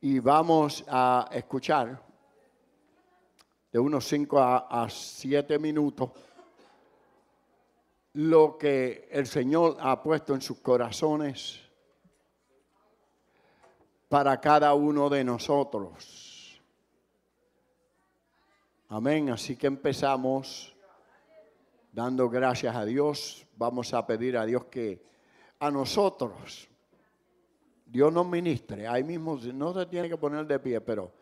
y vamos a escuchar de unos 5 a 7 minutos lo que el Señor ha puesto en sus corazones para cada uno de nosotros. Amén. Así que empezamos dando gracias a Dios. Vamos a pedir a Dios que a nosotros Dios nos ministre. Ahí mismo no se tiene que poner de pie, pero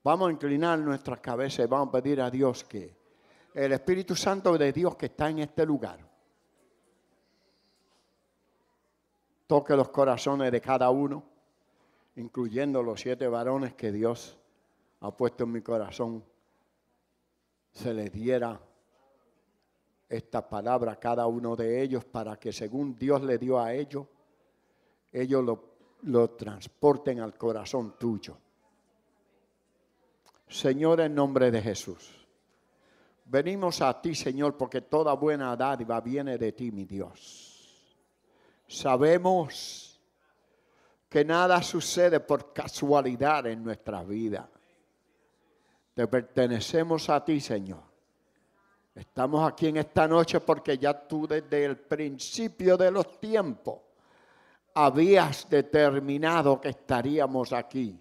vamos a inclinar nuestras cabezas y vamos a pedir a Dios que el Espíritu Santo de Dios que está en este lugar toque los corazones de cada uno, incluyendo los 7 varones que Dios ha puesto en mi corazón. Se les diera esta palabra a cada uno de ellos para que según Dios le dio a ellos, ellos lo transporten al corazón tuyo. Señor, en nombre de Jesús, venimos a ti, Señor, porque toda buena dádiva viene de ti, mi Dios. Sabemos que nada sucede por casualidad en nuestra vida. Te pertenecemos a ti, Señor. Estamos aquí en esta noche porque ya tú desde el principio de los tiempos habías determinado que estaríamos aquí.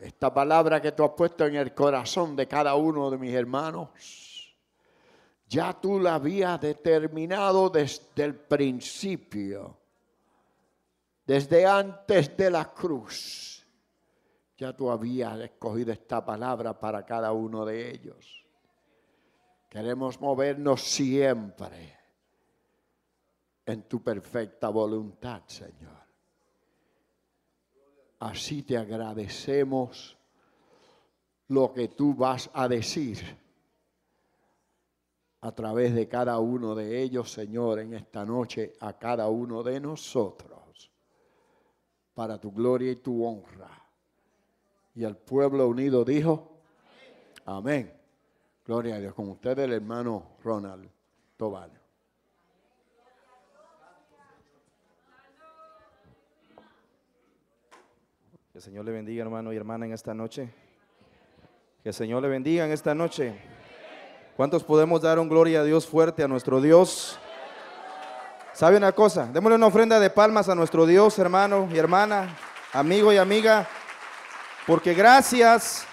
Esta palabra que tú has puesto en el corazón de cada uno de mis hermanos, ya tú la habías determinado desde el principio, desde antes de la cruz. Ya tú habías escogido esta palabra para cada uno de ellos. Queremos movernos siempre en tu perfecta voluntad, Señor. Así te agradecemos lo que tú vas a decir a través de cada uno de ellos, Señor, en esta noche, a cada uno de nosotros, para tu gloria y tu honra. Y el pueblo unido dijo, amén. Gloria a Dios. Con ustedes el hermano Ronald Tobar. Que el Señor le bendiga, hermano y hermana, en esta noche. Que el Señor le bendiga en esta noche. ¿Cuántos podemos dar un gloria a Dios fuerte, a nuestro Dios? ¿Sabe una cosa? Démosle una ofrenda de palmas a nuestro Dios, hermano y hermana, amigo y amiga, porque gracias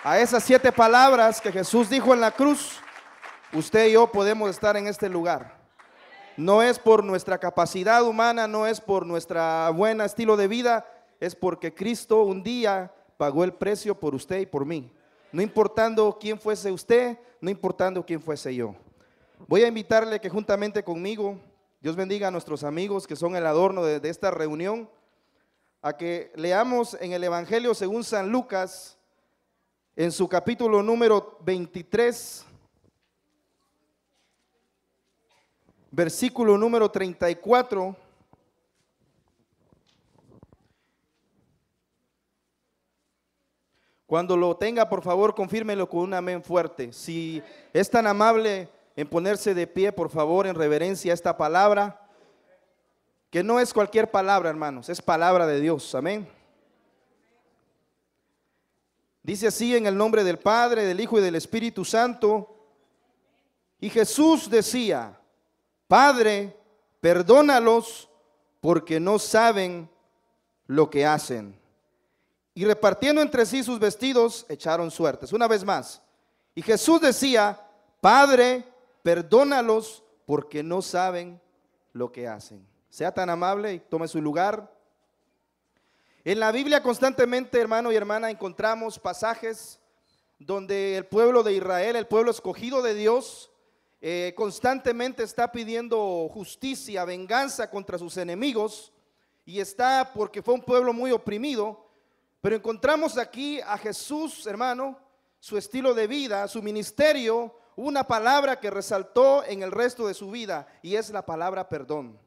a esas 7 palabras que Jesús dijo en la cruz, usted y yo podemos estar en este lugar. No es por nuestra capacidad humana, no es por nuestro buen estilo de vida, es porque Cristo un día pagó el precio por usted y por mí. No importando quién fuese usted, no importando quién fuese yo. Voy a invitarle que juntamente conmigo, Dios bendiga a nuestros amigos que son el adorno de esta reunión, a que leamos en el Evangelio según San Lucas, en su capítulo número 23, versículo número 34. Cuando lo tenga, por favor, confírmelo con un amén fuerte. Si es tan amable en ponerse de pie, por favor, en reverencia a esta palabra, que no es cualquier palabra, hermanos, es palabra de Dios. Amén. Dice así en el nombre del Padre, del Hijo y del Espíritu Santo. Y Jesús decía, Padre, perdónalos porque no saben lo que hacen. Y repartiendo entre sí sus vestidos, echaron suertes. Una vez más. Y Jesús decía, Padre, perdónalos porque no saben lo que hacen. Sea tan amable y tome su lugar. En la Biblia constantemente, hermano y hermana, encontramos pasajes donde el pueblo de Israel, el pueblo escogido de Dios, constantemente está pidiendo justicia, venganza contra sus enemigos, y está porque fue un pueblo muy oprimido. Pero encontramos aquí a Jesús, hermano, su estilo de vida, su ministerio, una palabra que resaltó en el resto de su vida, y es la palabra perdón.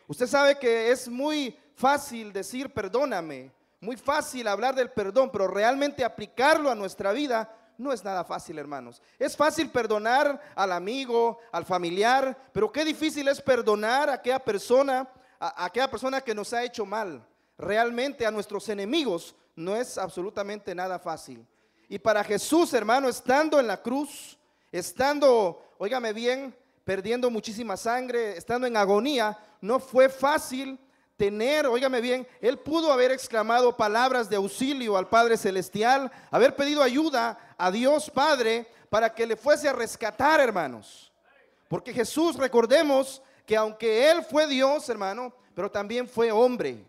Usted sabe que es muy fácil decir perdóname, muy fácil hablar del perdón, pero realmente aplicarlo a nuestra vida no es nada fácil, hermanos. Es fácil perdonar al amigo, al familiar, pero qué difícil es perdonar a aquella persona que nos ha hecho mal. realmente a nuestros enemigos no es absolutamente nada fácil. Y para Jesús, hermano, estando en la cruz, estando, óigame bien, perdiendo muchísima sangre, estando en agonía, no fue fácil tener, óigame bien, él pudo haber exclamado palabras de auxilio al Padre Celestial, haber pedido ayuda a Dios Padre para que le fuese a rescatar, hermanos. Porque Jesús, recordemos que aunque él fue Dios, hermano, pero también fue hombre.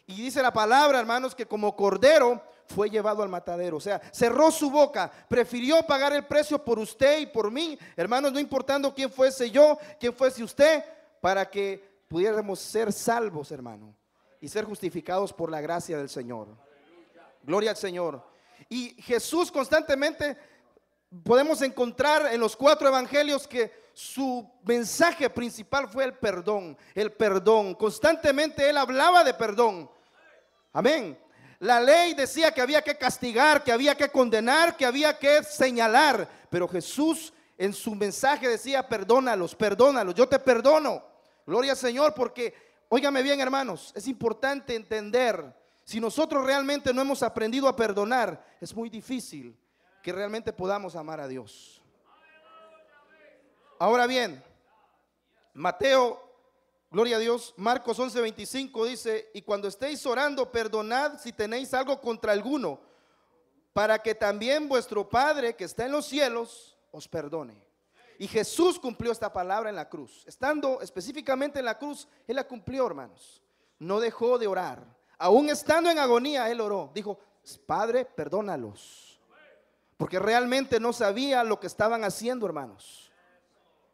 Y dice la palabra, hermanos, que como cordero fue llevado al matadero. O sea, cerró su boca, prefirió pagar el precio por usted y por mí, hermanos, no importando quién fuese yo, quién fuese usted, para que pudiéramos ser salvos, hermano, y ser justificados por la gracia del Señor. Gloria al Señor. Y Jesús constantemente podemos encontrar en los 4 evangelios que su mensaje principal fue el perdón, el perdón. Constantemente él hablaba de perdón. Amén. La ley decía que había que castigar, que había que condenar, que había que señalar, pero Jesús en su mensaje decía: perdónalos, perdónalos, yo te perdono. Gloria al Señor, porque, óigame bien, hermanos, es importante entender, si nosotros realmente no hemos aprendido a perdonar, es muy difícil que realmente podamos amar a Dios. Ahora bien, Mateo, gloria a Dios, Marcos 11:25 dice: y cuando estéis orando, perdonad si tenéis algo contra alguno, para que también vuestro Padre que está en los cielos os perdone. Y Jesús cumplió esta palabra en la cruz. Estando específicamente en la cruz, él la cumplió, hermanos. No dejó de orar. Aún estando en agonía, él oró. Dijo: Padre, perdónalos. Porque realmente no sabía lo que estaban haciendo, hermanos.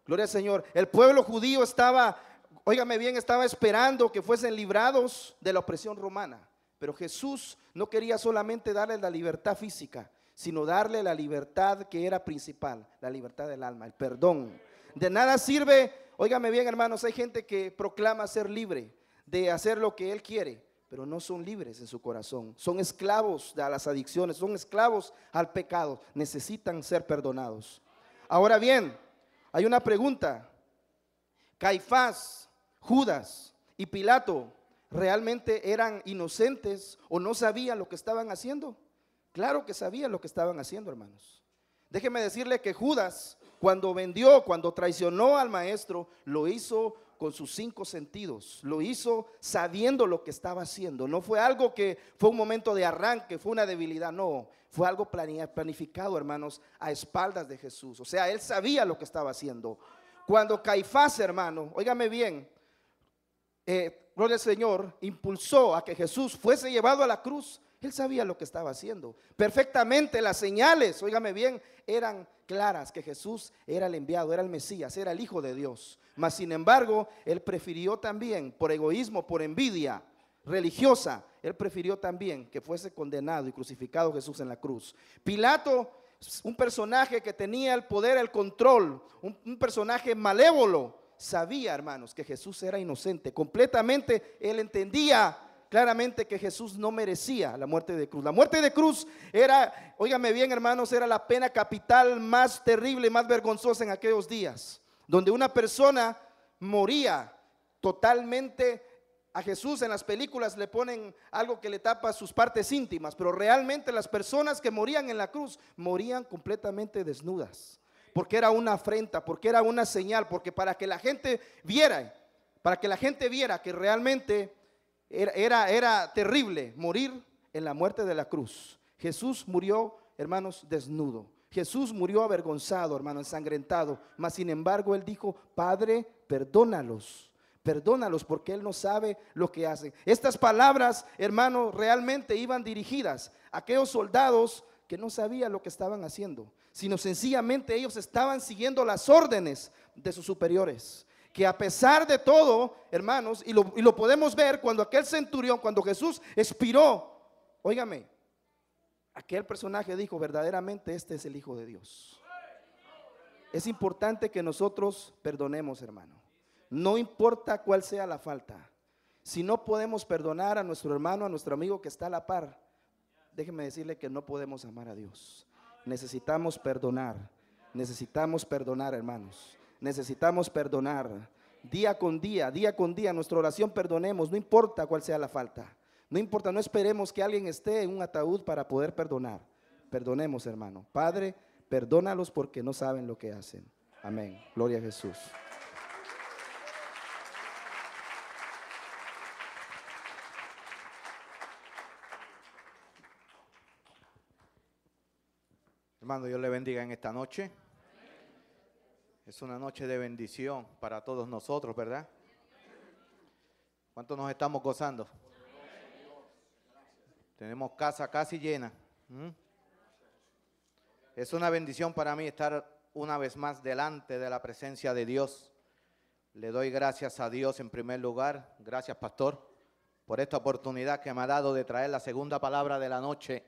Gloria al Señor. El pueblo judío estaba, óigame bien, estaba esperando que fuesen librados de la opresión romana. Pero Jesús no quería solamente darles la libertad física, sino darle la libertad que era principal, la libertad del alma, el perdón. De nada sirve, óigame bien, hermanos, hay gente que proclama ser libre de hacer lo que él quiere, pero no son libres en su corazón. Son esclavos de las adicciones, son esclavos al pecado, necesitan ser perdonados. Ahora bien, hay una pregunta: Caifás, Judas y Pilato, ¿realmente eran inocentes o no sabían lo que estaban haciendo? Claro que sabían lo que estaban haciendo, hermanos. Déjeme decirle que Judas, cuando vendió, cuando traicionó al maestro, lo hizo con sus 5 sentidos, lo hizo sabiendo lo que estaba haciendo. No fue algo que fue un momento de arranque, fue una debilidad, no, fue algo planificado, hermanos, a espaldas de Jesús. O sea, él sabía lo que estaba haciendo. Cuando Caifás, hermano, óigame bien, gloria al Señor, impulsó a que Jesús fuese llevado a la cruz, él sabía lo que estaba haciendo. Perfectamente las señales, óigame bien, eran claras que Jesús era el enviado, era el Mesías, era el Hijo de Dios. Mas sin embargo, él prefirió también, por egoísmo, por envidia religiosa, él prefirió también que fuese condenado y crucificado Jesús en la cruz. Pilato, un personaje que tenía el poder, el control, un personaje malévolo, sabía, hermanos, que Jesús era inocente. Completamente él entendía claramente que Jesús no merecía la muerte de cruz. La muerte de cruz era, óigame bien, hermanos, era la pena capital más terrible, más vergonzosa en aquellos días, donde una persona moría totalmente. A Jesús en las películas le ponen algo que le tapa sus partes íntimas, pero realmente las personas que morían en la cruz morían completamente desnudas, porque era una afrenta, porque era una señal, porque para que la gente viera, que realmente era terrible morir en la muerte de la cruz. Jesús murió, hermanos, desnudo. Jesús murió avergonzado, hermano, ensangrentado. Mas sin embargo él dijo: Padre, perdónalos, perdónalos, porque él no sabe lo que hacen. Estas palabras, hermano, realmente iban dirigidas a aquellos soldados que no sabían lo que estaban haciendo, sino sencillamente ellos estaban siguiendo las órdenes de sus superiores. Que a pesar de todo, hermanos, y lo podemos ver cuando aquel centurión, cuando Jesús expiró, óigame, aquel personaje dijo: verdaderamente este es el Hijo de Dios. Es importante que nosotros perdonemos, hermano. No importa cuál sea la falta. Si no podemos perdonar a nuestro hermano, a nuestro amigo que está a la par, déjeme decirle que no podemos amar a Dios. Necesitamos perdonar, hermanos. Necesitamos perdonar día con día, nuestra oración perdonemos, no importa cuál sea la falta. No importa, no esperemos que alguien esté en un ataúd para poder perdonar. Perdonemos, hermano. Padre, perdónalos porque no saben lo que hacen. Amén. Gloria a Jesús. Hermano, Dios le bendiga en esta noche. Es una noche de bendición para todos nosotros, ¿verdad? ¿Cuántos nos estamos gozando? Tenemos casa casi llena. Es una bendición para mí estar una vez más delante de la presencia de Dios. Le doy gracias a Dios en primer lugar. Gracias, pastor, por esta oportunidad que me ha dado de traer la segunda palabra de la noche.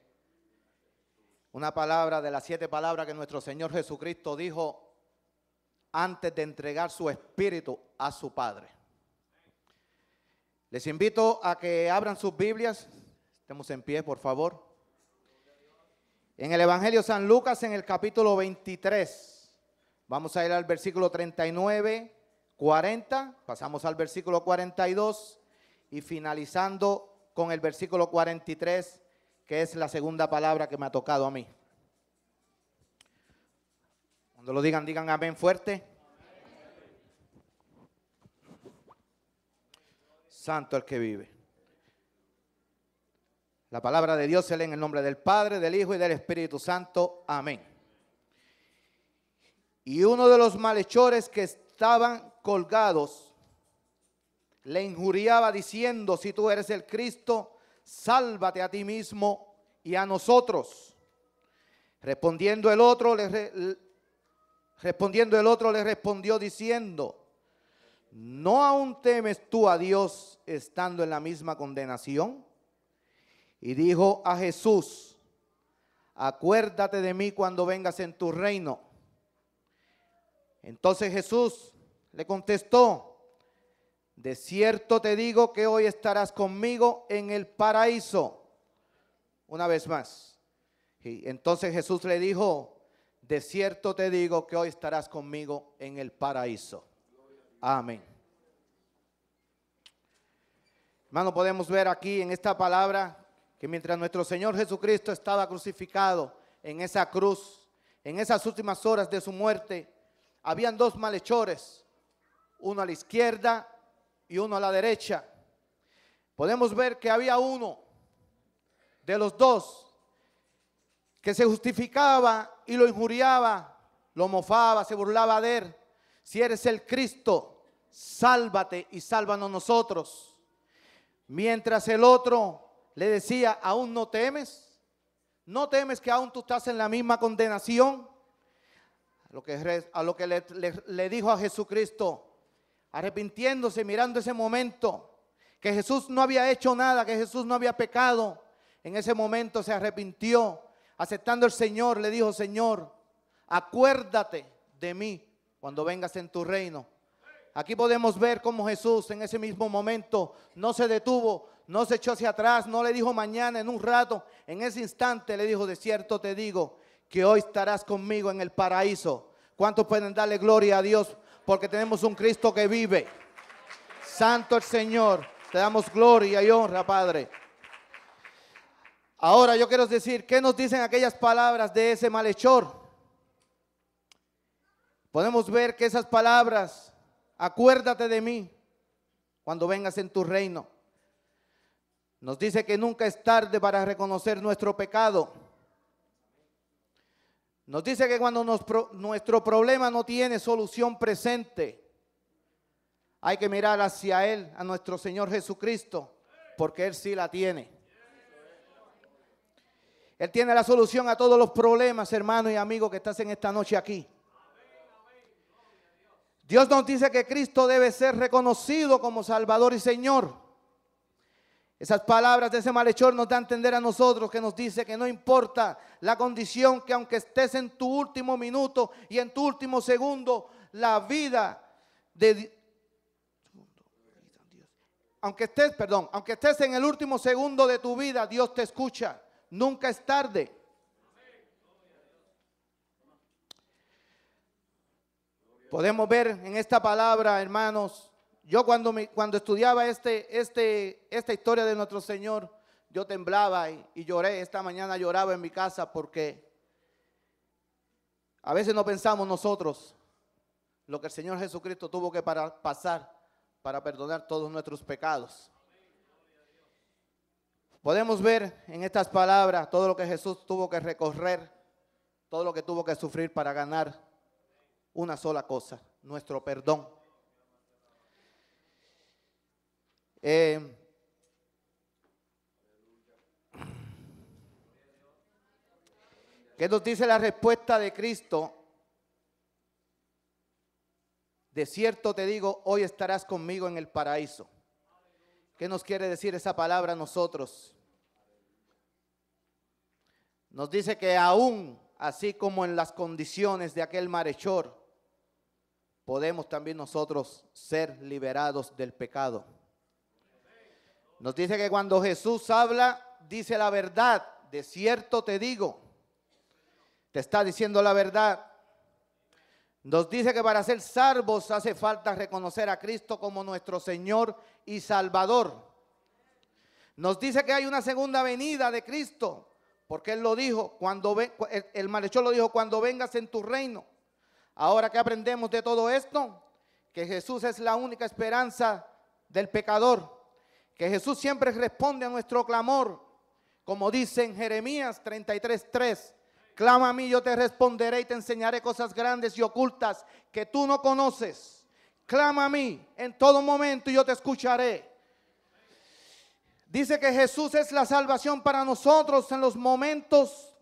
Una palabra de las 7 palabras que nuestro Señor Jesucristo dijo antes de entregar su espíritu a su Padre. Les invito a que abran sus Biblias. Estemos en pie, por favor. En el Evangelio de San Lucas, en el capítulo 23. Vamos a ir al versículo 39, 40. Pasamos al versículo 42 y finalizando con el versículo 43, que es la segunda palabra que me ha tocado a mí. Cuando lo digan, digan amén fuerte. Santo el que vive. La palabra de Dios se lee en el nombre del Padre, del Hijo y del Espíritu Santo. Amén. Y uno de los malhechores que estaban colgados le injuriaba diciendo: si tú eres el Cristo, sálvate a ti mismo y a nosotros. Respondiendo el otro le respondió diciendo: ¿no aún temes tú a Dios estando en la misma condenación? Y dijo a Jesús: acuérdate de mí cuando vengas en tu reino. Entonces Jesús le contestó: de cierto te digo que hoy estarás conmigo en el paraíso. Una vez más. Y entonces Jesús le dijo: de cierto te digo que hoy estarás conmigo en el paraíso. Amén. Hermano, podemos ver aquí en esta palabra que mientras nuestro Señor Jesucristo estaba crucificado en esa cruz, en esas últimas horas de su muerte, habían 2 malhechores, uno a la izquierda y uno a la derecha. Podemos ver que había uno de los 2 que se justificaba y lo injuriaba, lo mofaba, se burlaba de él. Si eres el Cristo, sálvate y sálvanos nosotros. Mientras el otro le decía: ¿aún no temes? ¿No temes que aún tú estás en la misma condenación? A lo que le dijo a Jesucristo, arrepintiéndose, mirando ese momento, que Jesús no había hecho nada, que Jesús no había pecado. En ese momento se arrepintió, aceptando al Señor, le dijo: Señor, acuérdate de mí cuando vengas en tu reino. Aquí podemos ver cómo Jesús en ese mismo momento no se detuvo, no se echó hacia atrás, no le dijo mañana, en un rato. En ese instante le dijo: de cierto te digo que hoy estarás conmigo en el paraíso. ¿Cuántos pueden darle gloria a Dios? Porque tenemos un Cristo que vive. Santo el Señor, te damos gloria y honra, Padre. Ahora yo quiero decir, ¿qué nos dicen aquellas palabras de ese malhechor? Podemos ver que esas palabras: acuérdate de mí cuando vengas en tu reino, nos dice que nunca es tarde para reconocer nuestro pecado. Nos dice que cuando nuestro problema no tiene solución presente, hay que mirar hacia Él, a nuestro Señor Jesucristo, porque Él sí la tiene. Él tiene la solución a todos los problemas, hermano y amigo que estás en esta noche aquí. Dios nos dice que Cristo debe ser reconocido como Salvador y Señor. Esas palabras de ese malhechor nos da a entender a nosotros, que nos dice que no importa la condición, que aunque estés en tu último minuto y en tu último segundo, la vida de aunque estés en el último segundo de tu vida, Dios te escucha. Nunca es tarde. Podemos ver en esta palabra, hermanos, Yo cuando estudiaba esta historia de nuestro Señor, yo temblaba y lloré. Esta mañana lloraba en mi casa porque a veces no pensamos nosotros lo que el Señor Jesucristo tuvo que pasar para perdonar todos nuestros pecados. Podemos ver en estas palabras todo lo que Jesús tuvo que recorrer, todo lo que tuvo que sufrir para ganar una sola cosa, nuestro perdón. ¿Qué nos dice la respuesta de Cristo? De cierto te digo, hoy estarás conmigo en el paraíso. ¿Qué nos quiere decir esa palabra a nosotros? Nos dice que aún así como en las condiciones de aquel malhechor, podemos también nosotros ser liberados del pecado. Nos dice que cuando Jesús habla, dice la verdad. De cierto te digo, te está diciendo la verdad. Nos dice que para ser salvos hace falta reconocer a Cristo como nuestro Señor y Salvador. Nos dice que hay una segunda venida de Cristo, porque Él lo dijo, el malhechor lo dijo, cuando vengas en tu reino. Ahora, ¿qué aprendemos de todo esto? Que Jesús es la única esperanza del pecador, que Jesús siempre responde a nuestro clamor, como dice en Jeremías 33:3. Clama a mí, yo te responderé y te enseñaré cosas grandes y ocultas que tú no conoces. Clama a mí en todo momento y yo te escucharé. Dice que Jesús es la salvación para nosotros en los momentos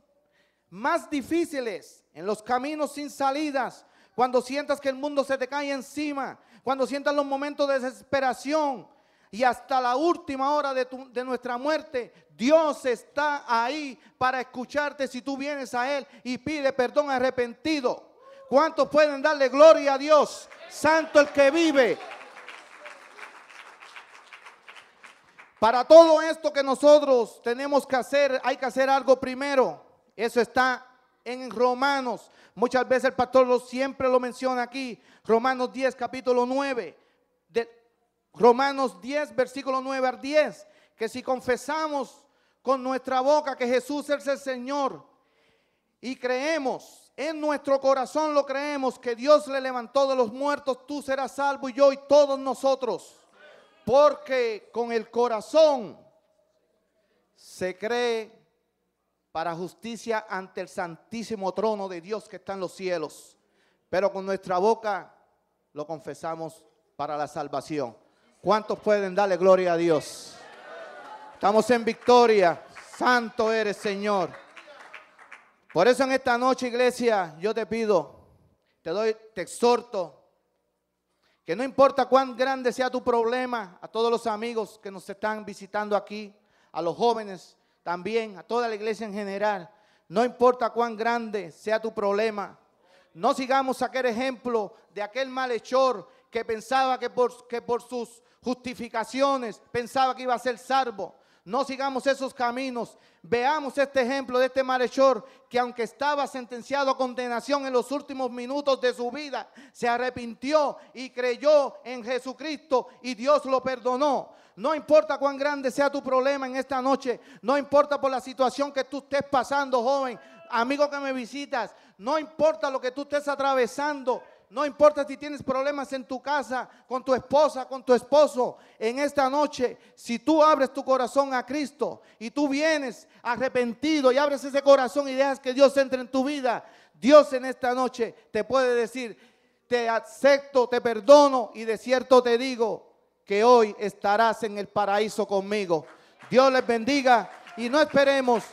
más difíciles, en los caminos sin salidas, cuando sientas que el mundo se te cae encima, cuando sientas los momentos de desesperación y hasta la última hora de nuestra muerte. Dios está ahí para escucharte si tú vienes a Él y pide perdón arrepentido. ¿Cuántos pueden darle gloria a Dios? Santo el que vive. Para todo esto que nosotros tenemos que hacer, hay que hacer algo primero. Eso está en Romanos. Muchas veces el pastor siempre lo menciona aquí. Romanos 10, capítulo 9. Romanos 10, versículo 9 al 10. Que si confesamos con nuestra boca que Jesús es el Señor y creemos, en nuestro corazón lo creemos, que Dios le levantó de los muertos, tú serás salvo y yo y todos nosotros. Porque con el corazón se cree para justicia ante el santísimo trono de Dios que está en los cielos, pero con nuestra boca lo confesamos para la salvación. ¿Cuántos pueden darle gloria a Dios? Estamos en victoria. Santo eres, Señor. Por eso en esta noche, iglesia, yo te pido, te exhorto, que no importa cuán grande sea tu problema, a todos los amigos que nos están visitando aquí, a los jóvenes también, a toda la iglesia en general, no importa cuán grande sea tu problema, no sigamos aquel ejemplo de aquel malhechor que pensaba que por sus justificaciones pensaba que iba a ser salvo. No sigamos esos caminos. Veamos este ejemplo de este malhechor que, aunque estaba sentenciado a condenación en los últimos minutos de su vida, se arrepintió y creyó en Jesucristo y Dios lo perdonó. No importa cuán grande sea tu problema en esta noche, no importa por la situación que tú estés pasando, joven, amigo que me visitas, no importa lo que tú estés atravesando. No importa si tienes problemas en tu casa, con tu esposa, con tu esposo. En esta noche, si tú abres tu corazón a Cristo y tú vienes arrepentido y abres ese corazón y dejas que Dios entre en tu vida, Dios en esta noche te puede decir, te acepto, te perdono y de cierto te digo que hoy estarás en el paraíso conmigo. Dios les bendiga y no esperemos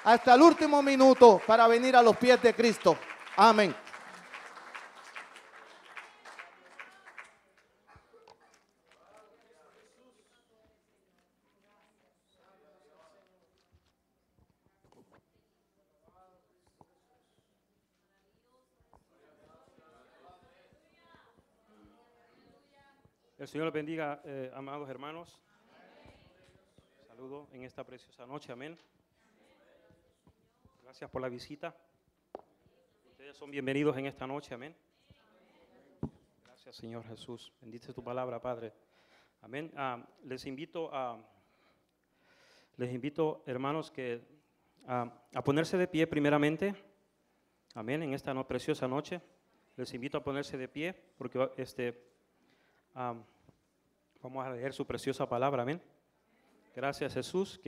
hasta el último minuto para venir a los pies de Cristo. Amén. El Señor les bendiga, amados hermanos. Saludo en esta preciosa noche, amén. Gracias por la visita. Ustedes son bienvenidos en esta noche, amén. Gracias, Señor Jesús. Bendice tu palabra, Padre. Amén. Les invito, hermanos, a ponerse de pie primeramente. Amén. En esta preciosa noche. Les invito a ponerse de pie porque vamos a leer su preciosa palabra. Amén. Gracias, Jesús,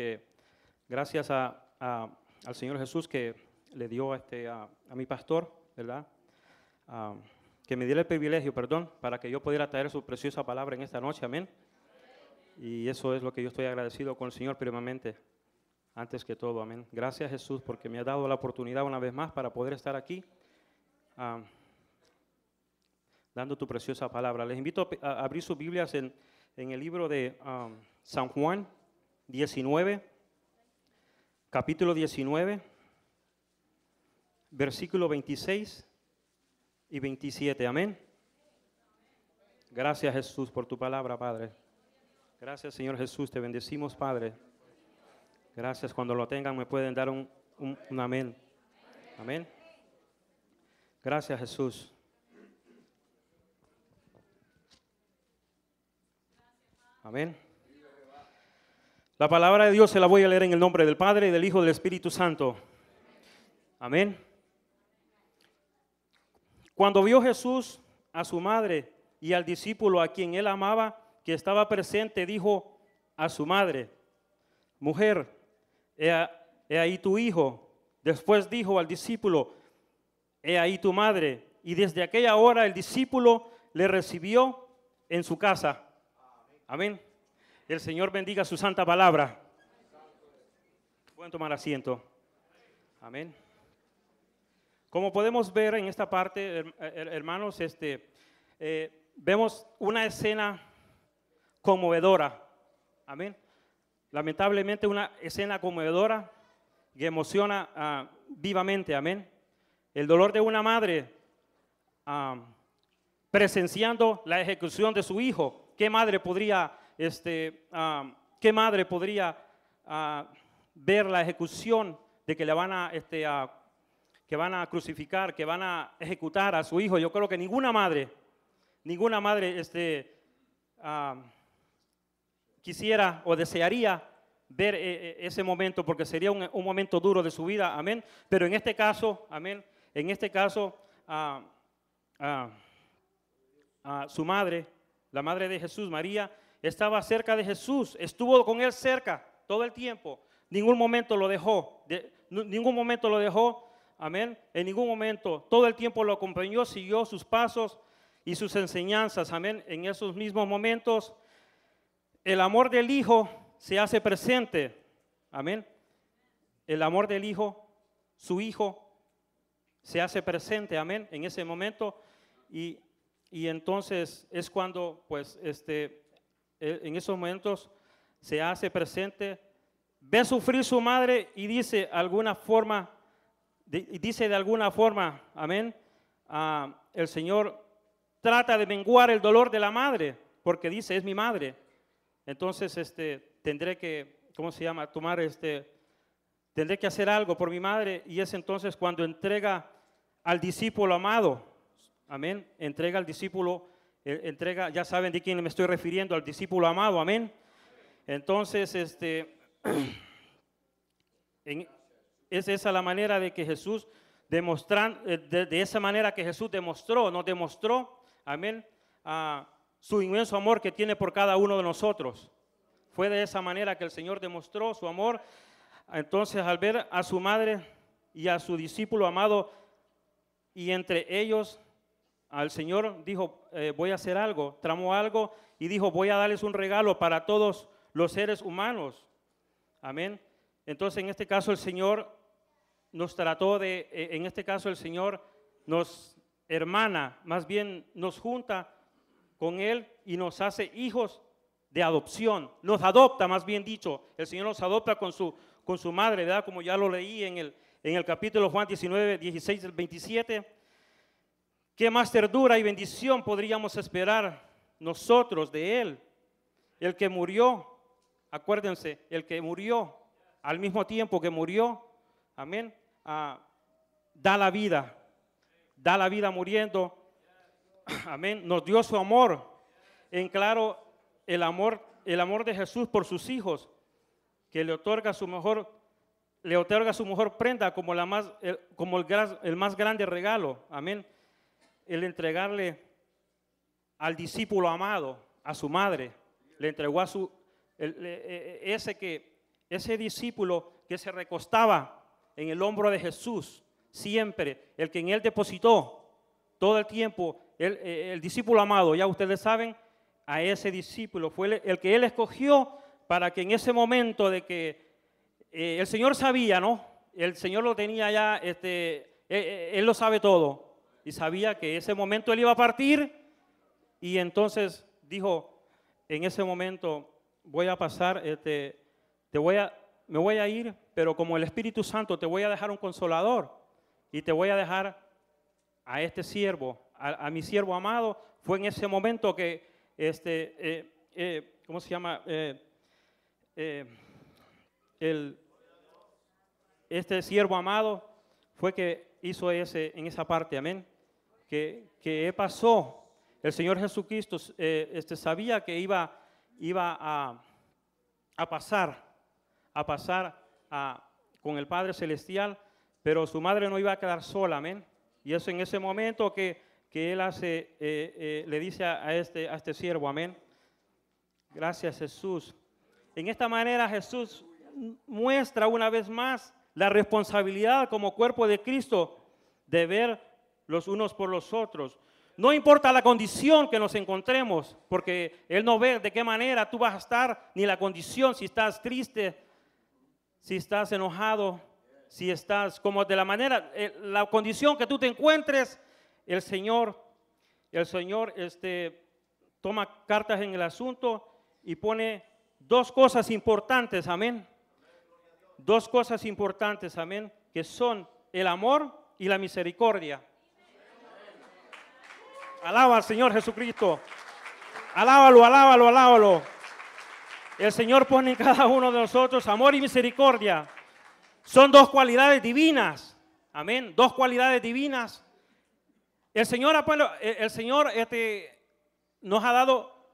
gracias al Señor Jesús que le dio a mi pastor, ¿verdad? Que me diera el privilegio, para que yo pudiera traer su preciosa palabra en esta noche. Amén. Y eso es lo que yo estoy agradecido con el Señor primeramente, antes que todo. Amén. Gracias, Jesús, porque me ha dado la oportunidad una vez más para poder estar aquí dando tu preciosa palabra. Les invito a abrir sus Biblias en el libro de San Juan 19, capítulo 19, versículo 26 y 27. Amén. Gracias, Jesús, por tu palabra, Padre. Gracias, Señor Jesús, te bendecimos, Padre. Gracias. Cuando lo tengan me pueden dar un amén. Amén. Gracias, Jesús. Amén. La palabra de Dios se la voy a leer en el nombre del Padre, y del Hijo y del Espíritu Santo. Amén. Cuando vio Jesús a su madre y al discípulo a quien él amaba, que estaba presente, dijo a su madre: mujer, he ahí tu hijo. Después dijo al discípulo: he ahí tu madre. Y desde aquella hora el discípulo le recibió en su casa. Amén. El Señor bendiga su santa palabra. Pueden tomar asiento. Amén. Como podemos ver en esta parte, hermanos, vemos una escena conmovedora. Amén. Lamentablemente una escena conmovedora que emociona vivamente. Amén. El dolor de una madre presenciando la ejecución de su hijo. ¿Qué madre podría ver la ejecución de que le van que van a crucificar, que van a ejecutar a su hijo? Yo creo que ninguna madre quisiera o desearía ver ese momento, porque sería un momento duro de su vida. Amén. Pero en este caso, amén, en este caso, su madre, la madre de Jesús, María, estaba cerca de Jesús, estuvo con él cerca todo el tiempo. Ningún momento lo dejó, amén. En ningún momento, todo el tiempo lo acompañó, siguió sus pasos y sus enseñanzas, amén. En esos mismos momentos, el amor del Hijo se hace presente, amén. El amor del Hijo, su Hijo, se hace presente, amén, en ese momento. Y entonces es cuando, pues, en esos momentos se hace presente, ve sufrir su madre y dice de alguna forma, amén, el Señor trata de menguar el dolor de la madre, porque dice: es mi madre. Entonces, tendré que, tendré que hacer algo por mi madre. Y es entonces cuando entrega al discípulo amado. Amén. Entrega al discípulo, ya saben de quién me estoy refiriendo, al discípulo amado. Amén. Entonces, es esa la manera de que Jesús de esa manera que Jesús nos demostró, amén, su inmenso amor que tiene por cada uno de nosotros. Fue de esa manera que el Señor demostró su amor. Entonces, al ver a su madre y a su discípulo amado, y entre ellos, al Señor dijo: voy a hacer algo, tramó algo y dijo: voy a darles un regalo para todos los seres humanos. Amén. Entonces, en este caso el Señor nos trató en este caso el Señor nos hermana, más bien nos junta con Él y nos hace hijos de adopción. Nos adopta, más bien dicho. El Señor nos adopta con su madre, ¿verdad? Como ya lo leí en el capítulo Juan 19, 16 al 27. ¿Qué más ternura y bendición podríamos esperar nosotros de Él? El que murió, acuérdense, el que murió al mismo tiempo que murió, amén, da la vida muriendo amén, nos dio su amor. En claro, el amor de Jesús por sus hijos, que le otorga su mejor prenda como el más grande regalo. Amén. El entregarle al discípulo amado, a su madre, le entregó a ese discípulo que se recostaba en el hombro de Jesús, siempre, el que en él depositó todo el tiempo, el discípulo amado, ya ustedes saben, a ese discípulo fue el que él escogió para que en ese momento de que el Señor sabía, ¿no? El Señor lo tenía ya, Él lo sabe todo, y sabía que ese momento Él iba a partir, y entonces dijo, en ese momento voy a pasar, me voy a ir, pero como el Espíritu Santo te voy a dejar un consolador, y te voy a dejar a este siervo, a mi siervo amado. Fue en ese momento que, ¿cómo se llama? Este siervo amado fue que hizo en esa parte, amén, que pasó. El Señor Jesucristo sabía que iba a pasar con el Padre Celestial, pero su madre no iba a quedar sola, amén. Y es en ese momento que Él le dice a este siervo, amén. Gracias, Jesús. En esta manera Jesús muestra una vez más la responsabilidad como cuerpo de Cristo de ver los unos por los otros. No importa la condición que nos encontremos, porque Él no ve de qué manera tú vas a estar, ni la condición, si estás triste, si estás enojado, si estás como de la manera, la condición que tú te encuentres, el Señor toma cartas en el asunto y pone dos cosas importantes, amén. Dos cosas importantes, amén, que son el amor y la misericordia. Alaba al Señor Jesucristo. Alábalo, alábalo, alábalo. El Señor pone en cada uno de nosotros amor y misericordia. Son dos cualidades divinas. Amén. Dos cualidades divinas. El Señor nos ha dado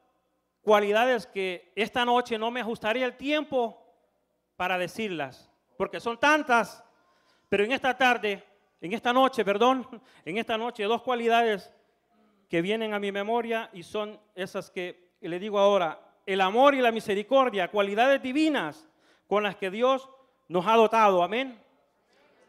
cualidades que esta noche no me ajustaría el tiempo para decirlas, porque son tantas, pero en esta noche, dos cualidades que vienen a mi memoria y son esas que le digo ahora, el amor y la misericordia, cualidades divinas con las que Dios nos ha dotado, amén.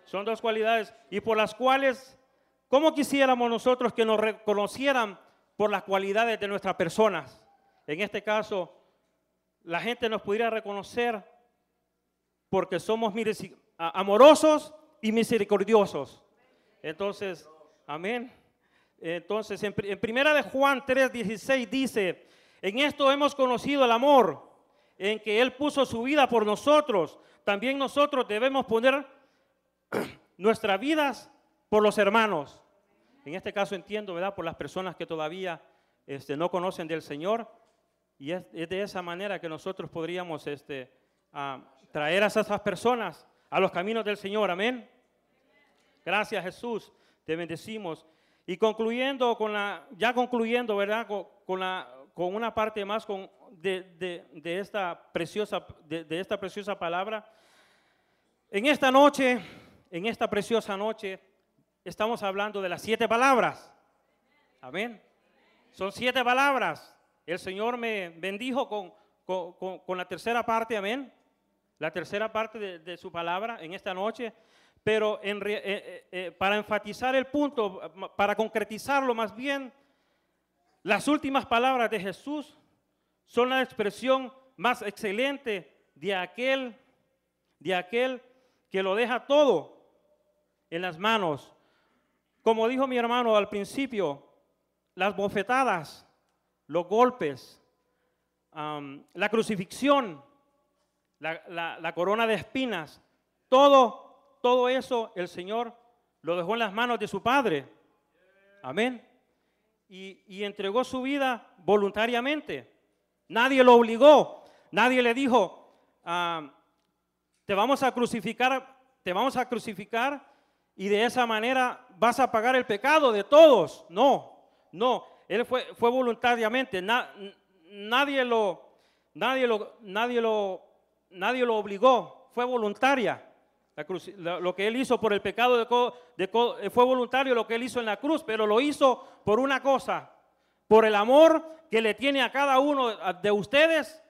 Son dos cualidades y por las cuales, ¿cómo quisiéramos nosotros que nos reconocieran por las cualidades de nuestras personas? En este caso, la gente nos pudiera reconocer porque somos amorosos y misericordiosos. Entonces, amén. Entonces, en primera de Juan 3:16 dice, en esto hemos conocido el amor, en que Él puso su vida por nosotros. También nosotros debemos poner nuestras vidas por los hermanos. En este caso entiendo, ¿verdad? Por las personas que todavía no conocen del Señor. Y es de esa manera que nosotros podríamos traer a esas personas a los caminos del Señor, amén. Gracias, Jesús, te bendecimos. Y concluyendo ¿verdad? Con una parte más de esta preciosa palabra. En esta preciosa noche, estamos hablando de las 7 palabras. Amén. Son 7 palabras. El Señor me bendijo con la tercera parte, amén. La tercera parte de su palabra en esta noche. Pero para enfatizar el punto, para concretizarlo más bien, las últimas palabras de Jesús son la expresión más excelente de aquel que lo deja todo en las manos. Como dijo mi hermano al principio, las bofetadas, los golpes, la crucifixión, la corona de espinas, todo eso el Señor lo dejó en las manos de su Padre. Amén. Y entregó su vida voluntariamente. Nadie lo obligó. Nadie le dijo, te vamos a crucificar y de esa manera vas a pagar el pecado de todos. No. Él fue voluntariamente. Nadie lo obligó. Fue voluntaria. Lo que Él hizo por el pecado fue voluntario lo que Él hizo en la cruz, pero lo hizo por una cosa, por el amor que le tiene a cada uno de ustedes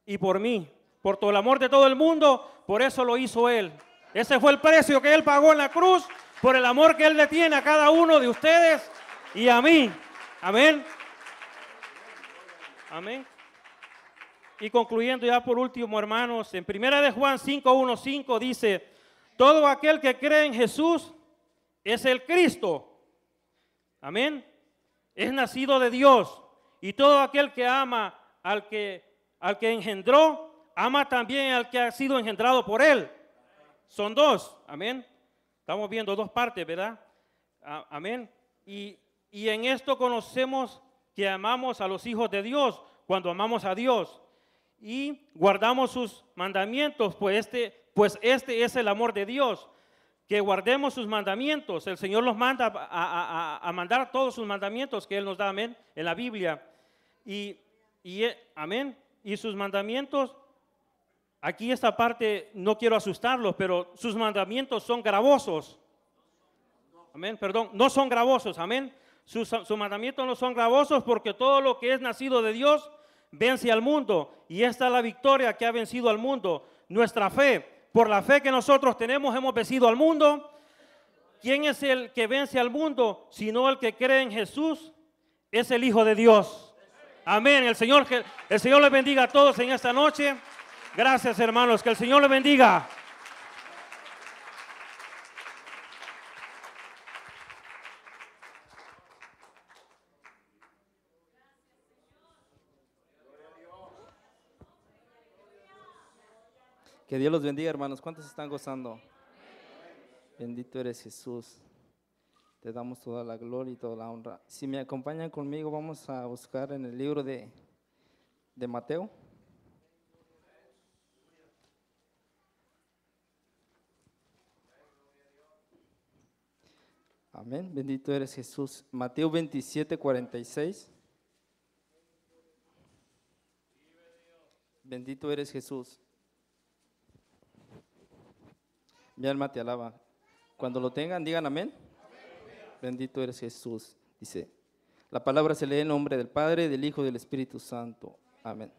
y por mí, por todo el amor de todo el mundo. Por eso lo hizo Él. Ese fue el precio que Él pagó en la cruz, por el amor que Él le tiene a cada uno de ustedes y a mí. Amén. Amén. Y concluyendo ya por último, hermanos, en 1 de Juan 5:1-5 dice: todo aquel que cree en Jesús es el Cristo. Amén. Es nacido de Dios. Y todo aquel que ama al que engendró, ama también al que ha sido engendrado por Él. Son dos. Amén. Estamos viendo dos partes, ¿verdad? Amén. Y en esto conocemos que amamos a los hijos de Dios, cuando amamos a Dios y guardamos sus mandamientos, pues este es el amor de Dios, que guardemos sus mandamientos. El Señor nos manda a mandar todos sus mandamientos que Él nos da, amén, en la Biblia. Amén. Y sus mandamientos, aquí esta parte no quiero asustarlos, pero sus mandamientos son gravosos. Amén, perdón, no son gravosos, amén. Sus mandamientos no son gravosos, porque todo lo que es nacido de Dios vence al mundo, y esta es la victoria que ha vencido al mundo, nuestra fe. Por la fe que nosotros tenemos hemos vencido al mundo. ¿Quién es el que vence al mundo? Sino el que cree en Jesús, es el Hijo de Dios. Amén. El Señor les bendiga a todos en esta noche. Gracias, hermanos, que el Señor les bendiga. Que Dios los bendiga, hermanos. ¿Cuántos están gozando? Bendito eres Jesús. Te damos toda la gloria y toda la honra. Si me acompañan conmigo, vamos a buscar en el libro de Mateo. Amén. Bendito eres Jesús. Mateo 27:46. Bendito eres Jesús. Mi alma te alaba. Cuando lo tengan, digan amén. Bendito eres Jesús. Dice, la palabra se lee en nombre del Padre, del Hijo y del Espíritu Santo. Amén.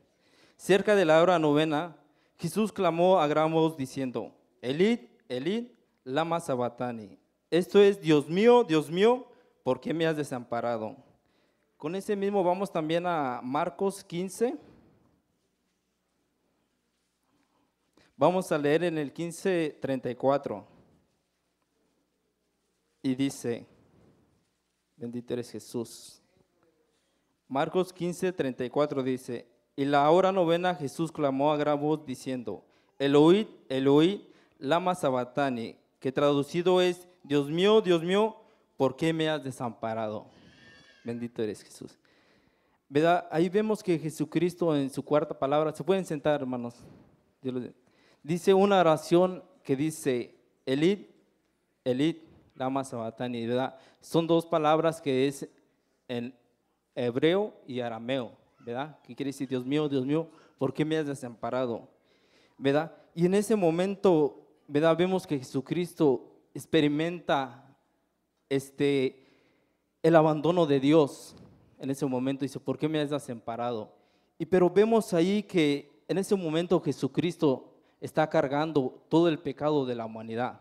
Cerca de la hora novena, Jesús clamó a gran voz diciendo: Elid, Elid, lama sabatani. Esto es: Dios mío, ¿por qué me has desamparado? Con ese mismo vamos también a Marcos 15. Vamos a leer en el 15:34. Y dice, bendito eres Jesús. Marcos 15:34 dice: y la hora novena Jesús clamó a gran voz diciendo: Eloí, Eloí, lama sabatani, que traducido es: Dios mío, ¿por qué me has desamparado? Bendito eres Jesús. ¿Verdad? Ahí vemos que Jesucristo en su cuarta palabra, se pueden sentar, hermanos, dice una oración que dice: Elid, Elid, lama sabatani, ¿verdad? Son dos palabras que es en hebreo y arameo, ¿verdad? Que quiere decir: Dios mío, ¿por qué me has desamparado? ¿Verdad? Y en ese momento, ¿verdad? Vemos que Jesucristo experimenta el abandono de Dios. En ese momento dice: ¿por qué me has desamparado? Pero vemos ahí que en ese momento Jesucristo está cargando todo el pecado de la humanidad,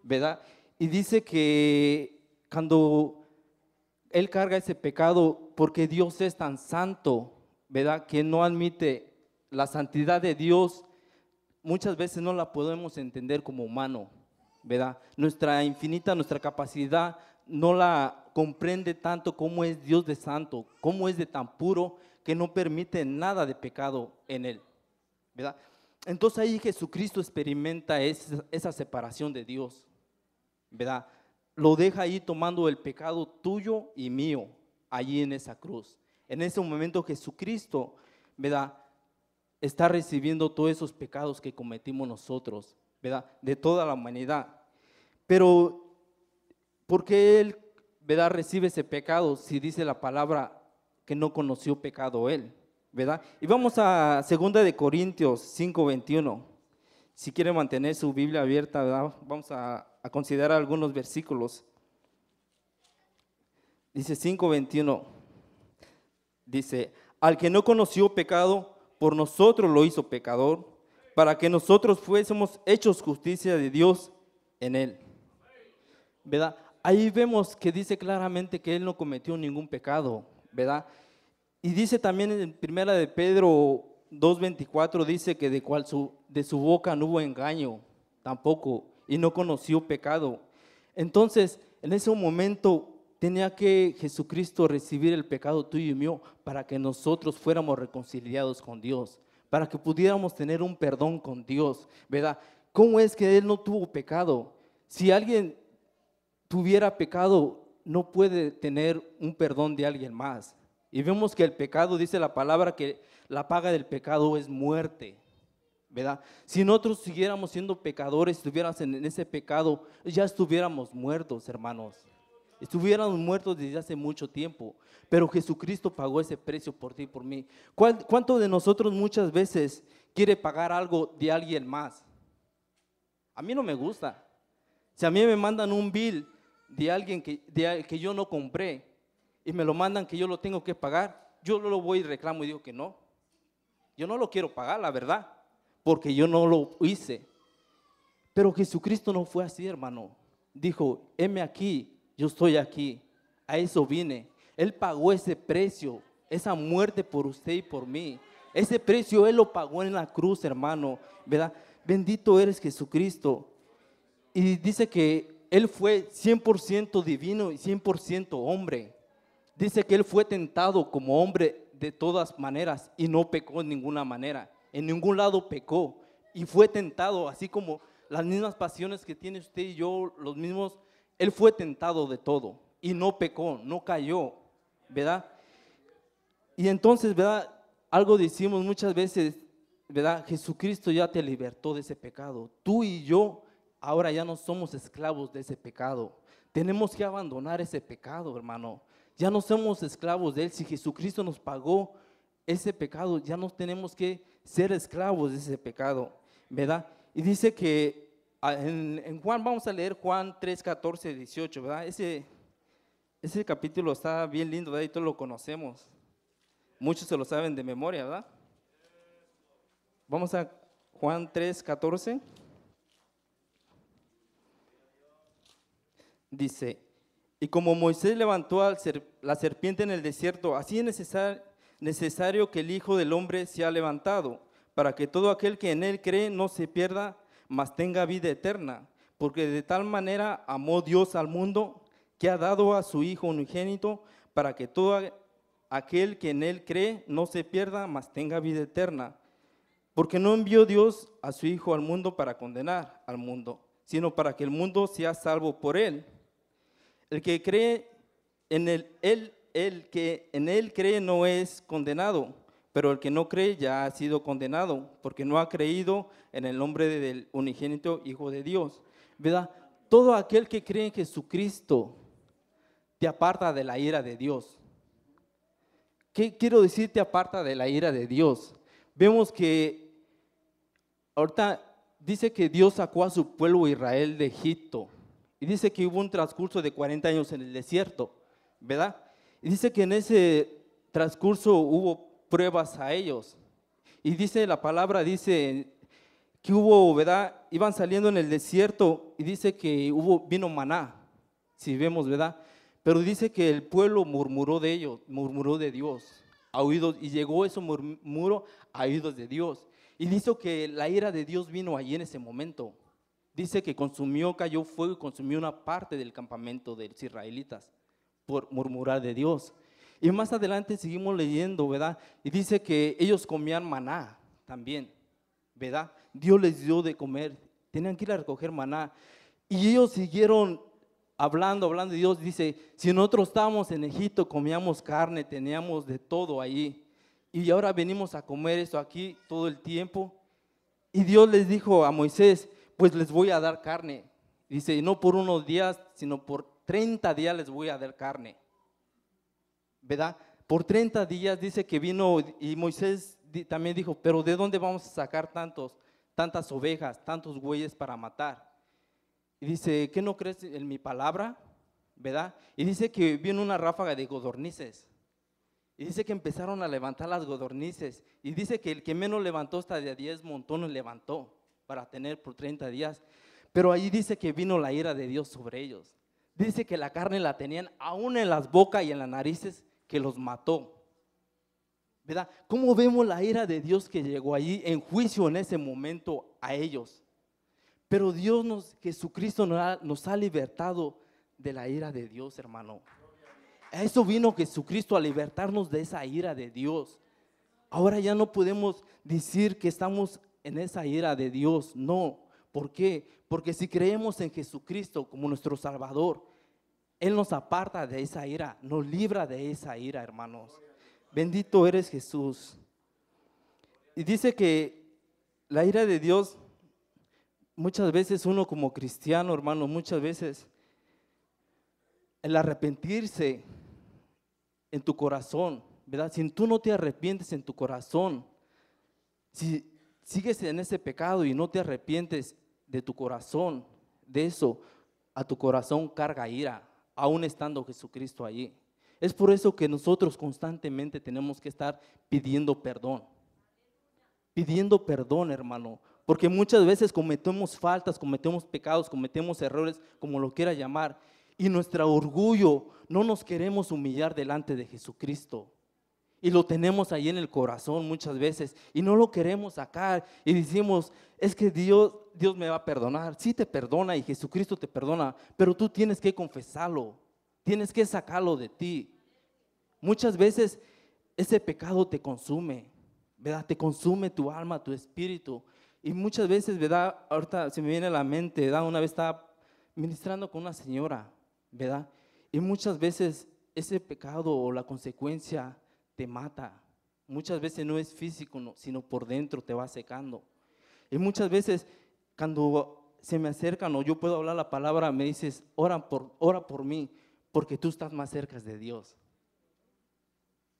¿verdad? Y dice que cuando Él carga ese pecado, porque Dios es tan santo, ¿verdad?, que no admite la santidad de Dios, muchas veces no la podemos entender como humano, ¿verdad? Nuestra capacidad no la comprende tanto como es Dios de santo, como es de tan puro, que no permite nada de pecado en Él, ¿verdad? Entonces ahí Jesucristo experimenta esa separación de Dios, ¿verdad? Lo deja ahí tomando el pecado tuyo y mío, allí en esa cruz. En ese momento Jesucristo, ¿verdad?, está recibiendo todos esos pecados que cometimos nosotros, ¿verdad?, de toda la humanidad. Pero, ¿por qué Él ¿verdad?, recibe ese pecado si dice la palabra que no conoció pecado él, ¿verdad? Y vamos a 2 de Corintios 5:21. Si quiere mantener su Biblia abierta, ¿verdad?, vamos a considerar algunos versículos. Dice 5:21. Dice, al que no conoció pecado, por nosotros lo hizo pecador, para que nosotros fuésemos hechos justicia de Dios en él. ¿Verdad? Ahí vemos que dice claramente que él no cometió ningún pecado, ¿verdad? Y dice también en primera de Pedro 2:24, dice que de su boca no hubo engaño tampoco, y no conoció pecado. Entonces, en ese momento tenía que Jesucristo recibir el pecado tuyo y mío para que nosotros fuéramos reconciliados con Dios, para que pudiéramos tener un perdón con Dios, ¿verdad? ¿Cómo es que él no tuvo pecado? Si alguien tuviera pecado, no puede tener un perdón de alguien más. Y vemos que el pecado, dice la palabra, que la paga del pecado es muerte, ¿verdad? Si nosotros siguiéramos siendo pecadores, estuviéramos en ese pecado, ya estuviéramos muertos, hermanos. Estuviéramos muertos desde hace mucho tiempo, pero Jesucristo pagó ese precio por ti y por mí. ¿Cuánto de nosotros muchas veces quiere pagar algo de alguien más? A mí no me gusta. Si a mí me mandan un bill de alguien que yo no compré y me lo mandan que yo lo tengo que pagar, yo lo voy y reclamo y digo que no. Yo no lo quiero pagar, la verdad, porque yo no lo hice. Pero Jesucristo no fue así, hermano. Dijo, heme aquí. Yo estoy aquí, a eso vine. Él pagó ese precio, esa muerte por usted y por mí. Ese precio Él lo pagó en la cruz, hermano, ¿verdad? Bendito eres Jesucristo. Y dice que Él fue 100% divino y 100% hombre. Dice que Él fue tentado como hombre de todas maneras y no pecó en ninguna manera. En ningún lado pecó y fue tentado, así como las mismas pasiones que tiene usted y yo, los mismos. Él fue tentado de todo y no pecó, no cayó, ¿verdad? Y entonces, ¿verdad? Algo decimos muchas veces, ¿verdad? Jesucristo ya te libertó de ese pecado. Tú y yo ahora ya no somos esclavos de ese pecado. Tenemos que abandonar ese pecado, hermano. Ya no somos esclavos de él. Si Jesucristo nos pagó ese pecado, ya no tenemos que ser esclavos de ese pecado, ¿verdad? Y dice que en Juan, vamos a leer Juan 3, 14, 18, ¿verdad? Ese capítulo está bien lindo, ¿verdad? Y todos lo conocemos. Muchos se lo saben de memoria, ¿verdad? Vamos a Juan 3, 14. Dice, y como Moisés levantó la serpiente en el desierto, así es necesario que el Hijo del Hombre sea levantado, para que todo aquel que en él cree no se pierda, mas tenga vida eterna, porque de tal manera amó Dios al mundo, que ha dado a su Hijo unigénito, para que todo aquel que en él cree no se pierda, mas tenga vida eterna. Porque no envió Dios a su Hijo al mundo para condenar al mundo, sino para que el mundo sea salvo por él. El que cree en el que en él cree no es condenado, pero el que no cree ya ha sido condenado, porque no ha creído en el nombre del unigénito Hijo de Dios, ¿verdad? Todo aquel que cree en Jesucristo te aparta de la ira de Dios. ¿Qué quiero decir te aparta de la ira de Dios? Vemos que ahorita dice que Dios sacó a su pueblo Israel de Egipto, y dice que hubo un transcurso de 40 años en el desierto, ¿verdad? Y dice que en ese transcurso hubo pruebas a ellos. Y dice la palabra, dice que hubo, ¿verdad? Iban saliendo en el desierto y dice que vino maná, si vemos, ¿verdad? Pero dice que el pueblo murmuró de ellos, murmuró de Dios, a oídos, y llegó ese murmuro a oídos de Dios. Y dice que la ira de Dios vino allí en ese momento. Dice que cayó fuego y consumió una parte del campamento de los israelitas por murmurar de Dios. Y más adelante seguimos leyendo, ¿verdad? Y dice que ellos comían maná también, ¿verdad? Dios les dio de comer, tenían que ir a recoger maná. Y ellos siguieron hablando de Dios. Dice, si nosotros estábamos en Egipto, comíamos carne, teníamos de todo ahí. Y ahora venimos a comer eso aquí todo el tiempo. Y Dios les dijo a Moisés, pues les voy a dar carne. Dice, no por unos días, sino por 30 días les voy a dar carne, ¿verdad? Por 30 días dice que vino y Moisés también dijo, pero ¿de dónde vamos a sacar tantas ovejas, tantos bueyes para matar? Y dice, ¿qué no crees en mi palabra? ¿Verdad? Y dice que vino una ráfaga de codornices. Y dice que empezaron a levantar las codornices. Y dice que el que menos levantó hasta de 10 montones levantó para tener por 30 días. Pero ahí dice que vino la ira de Dios sobre ellos. Dice que la carne la tenían aún en las bocas y en las narices, que los mató. ¿Verdad? ¿Cómo vemos la ira de Dios que llegó allí en juicio en ese momento a ellos? Pero Jesucristo nos ha libertado de la ira de Dios, hermano. A eso vino Jesucristo, a libertarnos de esa ira de Dios. Ahora ya no podemos decir que estamos en esa ira de Dios, no. ¿Por qué? Porque si creemos en Jesucristo como nuestro Salvador, Él nos aparta de esa ira, nos libra de esa ira, hermanos. Bendito eres Jesús. Y dice que la ira de Dios, muchas veces uno como cristiano, hermano, muchas veces el arrepentirse en tu corazón, ¿verdad? Si tú no te arrepientes en tu corazón, si sigues en ese pecado y no te arrepientes de tu corazón, de eso, a tu corazón carga ira, aún estando Jesucristo allí. Es por eso que nosotros constantemente tenemos que estar pidiendo perdón, hermano, porque muchas veces cometemos faltas, cometemos pecados, cometemos errores, como lo quiera llamar, y nuestro orgullo no nos queremos humillar delante de Jesucristo. Y lo tenemos ahí en el corazón muchas veces y no lo queremos sacar y decimos, es que Dios me va a perdonar. Sí te perdona y Jesucristo te perdona, pero tú tienes que confesarlo, tienes que sacarlo de ti. Muchas veces ese pecado te consume, ¿verdad? Te consume tu alma, tu espíritu. Y muchas veces, ¿verdad? Ahorita se me viene a la mente, ¿verdad? Una vez estaba ministrando con una señora, ¿verdad? Y muchas veces ese pecado o la consecuencia te mata. Muchas veces no es físico, no, sino por dentro te va secando. Y muchas veces cuando se me acercan o yo puedo hablar la palabra, me dices, ora por mí, porque tú estás más cerca de Dios.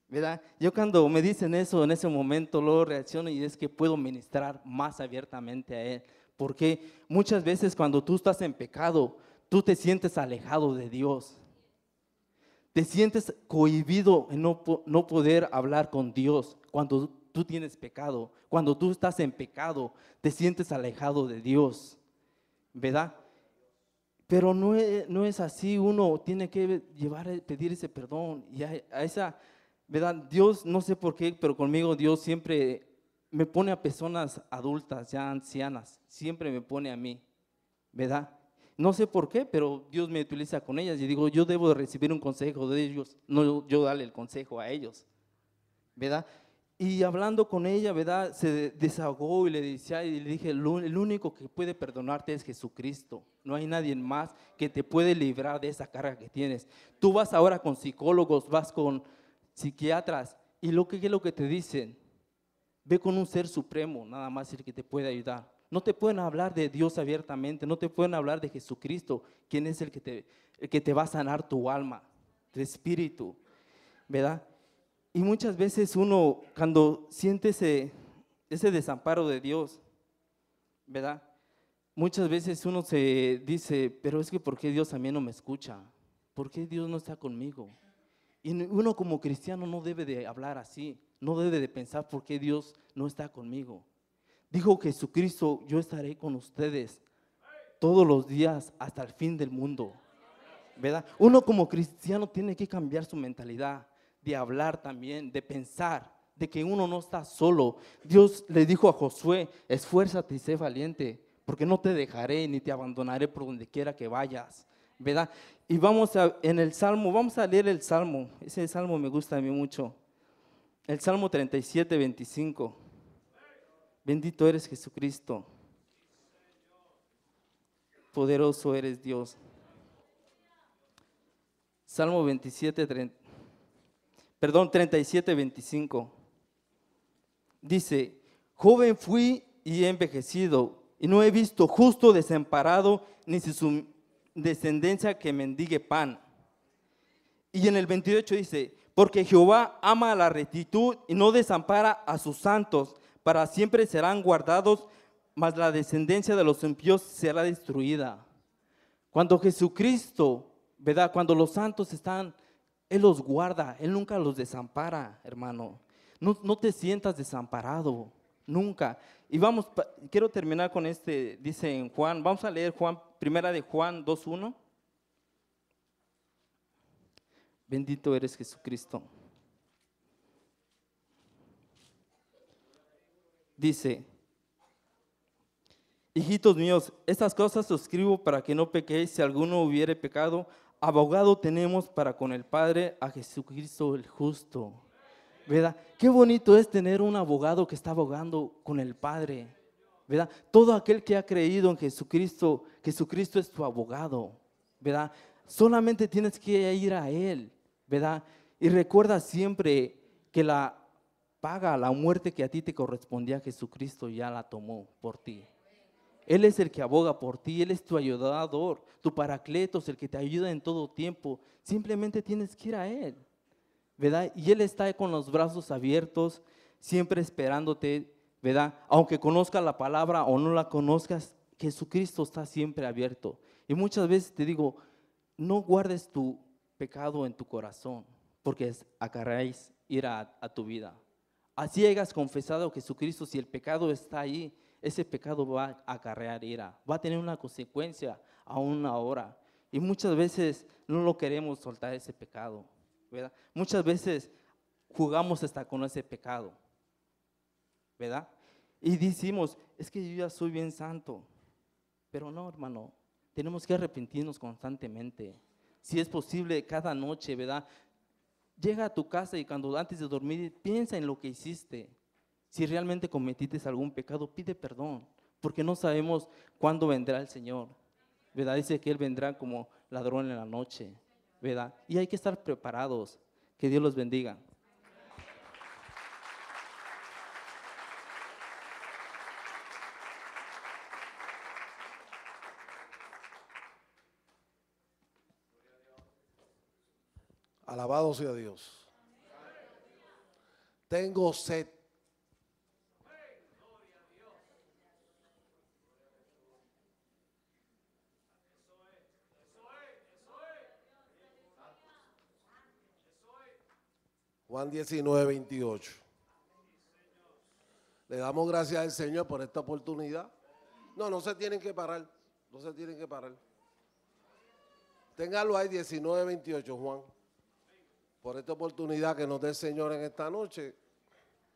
¿Verdad? Yo cuando me dicen eso, en ese momento luego reacciono y es que puedo ministrar más abiertamente a Él. Porque muchas veces cuando tú estás en pecado, tú te sientes alejado de Dios. Te sientes cohibido en no poder hablar con Dios cuando tú tienes pecado. Cuando tú estás en pecado, te sientes alejado de Dios, ¿verdad? Pero no es así, uno tiene que pedir ese perdón. Y a esa, ¿verdad? Dios, no sé por qué, pero conmigo Dios siempre me pone a personas adultas, ya ancianas, siempre me pone a mí, ¿verdad? No sé por qué, pero Dios me utiliza con ellas y digo, yo debo de recibir un consejo de ellos, no yo darle el consejo a ellos, ¿verdad? Y hablando con ella, ¿verdad? Se desahogó y le decía, y le dije, el único que puede perdonarte es Jesucristo. No hay nadie más que te puede librar de esa carga que tienes. Tú vas ahora con psicólogos, vas con psiquiatras, y ¿qué es lo que te dicen? Ve con un ser supremo, nada más el que te puede ayudar. No te pueden hablar de Dios abiertamente, no te pueden hablar de Jesucristo, quien es el que te va a sanar tu alma, tu espíritu, ¿verdad? Y muchas veces uno, cuando siente ese desamparo de Dios, ¿verdad? Muchas veces uno se dice, pero es que ¿por qué Dios a mí no me escucha? ¿Por qué Dios no está conmigo? Y uno como cristiano no debe de hablar así, no debe de pensar por qué Dios no está conmigo. Dijo Jesucristo, yo estaré con ustedes todos los días hasta el fin del mundo, ¿verdad? Uno como cristiano tiene que cambiar su mentalidad, de hablar también, de pensar, de que uno no está solo. Dios le dijo a Josué, esfuérzate y sé valiente, porque no te dejaré ni te abandonaré por donde quiera que vayas, ¿verdad? Y vamos a leer el Salmo, ese Salmo me gusta a mí mucho, el Salmo 37, 25. Bendito eres Jesucristo, poderoso eres Dios. Salmo 37, 25. Dice, joven fui y he envejecido, y no he visto justo desamparado, descendencia que mendigue pan. Y en el 28 dice, porque Jehová ama la rectitud y no desampara a sus santos, para siempre serán guardados, mas la descendencia de los impíos será destruida. Cuando Jesucristo, ¿verdad? Cuando los santos están, Él los guarda, Él nunca los desampara, hermano. No te sientas desamparado, nunca. Y vamos, quiero terminar con dice en Juan, vamos a leer primera de Juan 2:1. Bendito eres Jesucristo. Dice, hijitos míos, estas cosas os escribo para que no pequéis. Si alguno hubiere pecado, abogado tenemos para con el Padre, a Jesucristo el justo. ¿Verdad? Qué bonito es tener un abogado que está abogando con el Padre. ¿Verdad? Todo aquel que ha creído en Jesucristo, Jesucristo es tu abogado. ¿Verdad? Solamente tienes que ir a Él. ¿Verdad? Y recuerda siempre que la paga, la muerte que a ti te correspondía, Jesucristo ya la tomó por ti. Él es el que aboga por ti, Él es tu ayudador, tu paracletos, el que te ayuda en todo tiempo. Simplemente tienes que ir a Él, ¿verdad? Y Él está con los brazos abiertos, siempre esperándote, ¿verdad? Aunque conozcas la palabra o no la conozcas, Jesucristo está siempre abierto. Y muchas veces te digo, no guardes tu pecado en tu corazón, porque acarreáis ira a tu vida. Así hayas confesado a Jesucristo, si el pecado está ahí, ese pecado va a acarrear ira, va a tener una consecuencia aún ahora. Y muchas veces no lo queremos soltar ese pecado, ¿verdad? Muchas veces jugamos hasta con ese pecado, ¿verdad? Y decimos, es que yo ya soy bien santo. Pero no, hermano, tenemos que arrepentirnos constantemente. Si es posible, cada noche, ¿verdad? Llega a tu casa y cuando antes de dormir, piensa en lo que hiciste. Si realmente cometiste algún pecado, pide perdón, porque no sabemos cuándo vendrá el Señor, ¿verdad? Dice que Él vendrá como ladrón en la noche, ¿verdad? Y hay que estar preparados. Que Dios los bendiga. Alabado sea Dios. Tengo sed. Juan 19:28. Le damos gracias al Señor por esta oportunidad. No se tienen que parar. No se tienen que parar. Téngalo ahí, 19:28, Juan. Por esta oportunidad que nos dé el Señor en esta noche.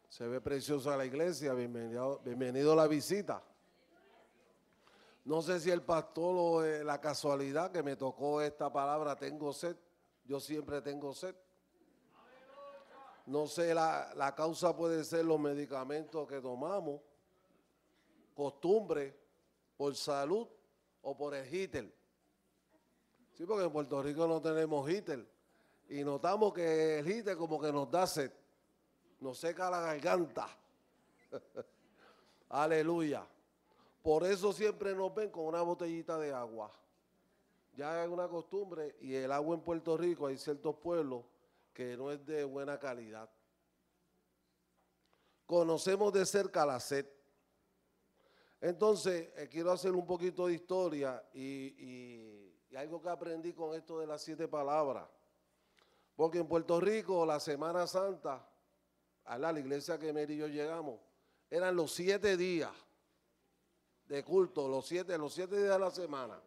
Se ve preciosa la iglesia. Bienvenido a la visita. No sé si el pastor o la casualidad que me tocó esta palabra, tengo sed. Yo siempre tengo sed. No sé, la causa puede ser los medicamentos que tomamos, costumbre, por salud o por el heater. Sí, porque en Puerto Rico no tenemos heater. Y notamos que el heater como que nos da sed, nos seca la garganta. Aleluya. Por eso siempre nos ven con una botellita de agua. Ya es una costumbre y el agua en Puerto Rico, hay ciertos pueblos que no es de buena calidad. Conocemos de cerca la sed. Entonces, quiero hacer un poquito de historia y algo que aprendí con esto de las 7 palabras. Porque en Puerto Rico, la Semana Santa, a la iglesia que Mary y yo llegamos, eran los 7 días de culto, los siete días de la semana.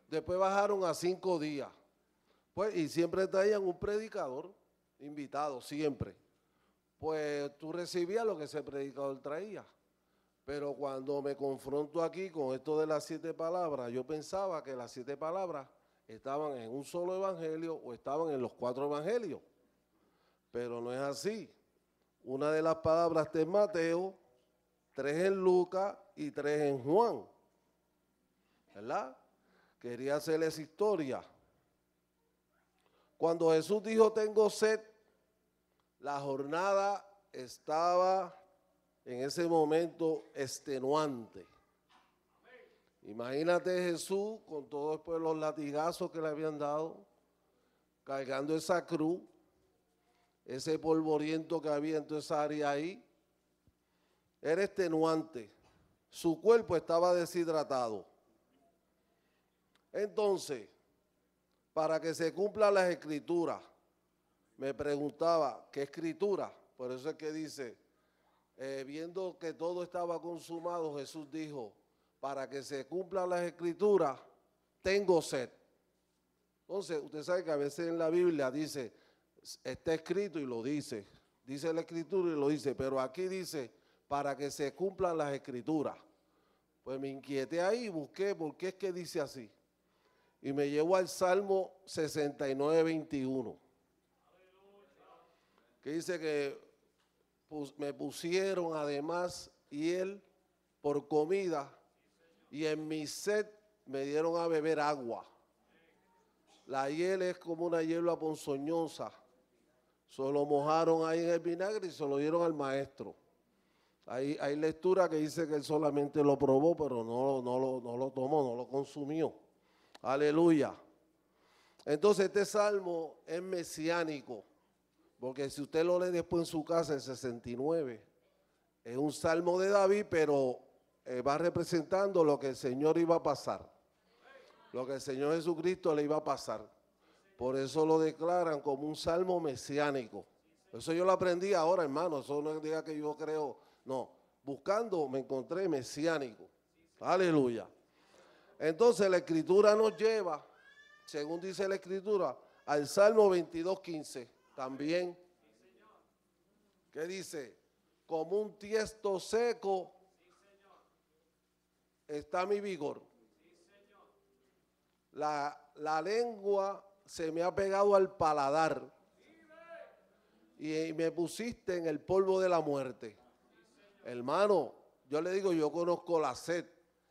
Después bajaron a 5 días. Pues, y siempre traían un predicador invitado, siempre. Pues tú recibías lo que ese predicador traía. Pero cuando me confronto aquí con esto de las 7 palabras, yo pensaba que las 7 palabras estaban en un solo evangelio o estaban en los 4 evangelios. Pero no es así. Una de las palabras está en Mateo, 3 en Lucas y 3 en Juan. ¿Verdad? Quería hacerles historia. Cuando Jesús dijo, tengo sed, la jornada estaba en ese momento extenuante. Imagínate Jesús con todos después los latigazos que le habían dado, cargando esa cruz, ese polvoriento que había en toda esa área ahí. Era extenuante. Su cuerpo estaba deshidratado. Entonces, para que se cumplan las escrituras, me preguntaba, ¿qué escritura? Por eso es que dice, viendo que todo estaba consumado, Jesús dijo, para que se cumplan las escrituras, tengo sed. Entonces, usted sabe que a veces en la Biblia dice, está escrito y lo dice la escritura y lo dice, pero aquí dice, para que se cumplan las escrituras. Pues me inquieté ahí y busqué por qué es que dice así. Y me llevó al Salmo 69, 21. Que dice que me pusieron además hiel por comida y en mi sed me dieron a beber agua. La hiel es como una hierba ponzoñosa. Se lo mojaron ahí en el vinagre y se lo dieron al maestro. Hay lectura que dice que él solamente lo probó, pero no lo tomó, no lo consumió. Aleluya. Entonces este salmo es mesiánico, porque si usted lo lee después en su casa, el 69, es un salmo de David, pero va representando lo que el Señor iba a pasar, lo que el Señor Jesucristo le iba a pasar. Por eso lo declaran como un salmo mesiánico. Eso yo lo aprendí ahora, hermano, eso no diga que yo creo, no. Buscando me encontré mesiánico. Aleluya. Entonces la Escritura nos lleva, según dice la Escritura, al Salmo 22:15 también, que dice, como un tiesto seco está mi vigor. La lengua se me ha pegado al paladar y me pusiste en el polvo de la muerte. Hermano, yo le digo, yo conozco la sed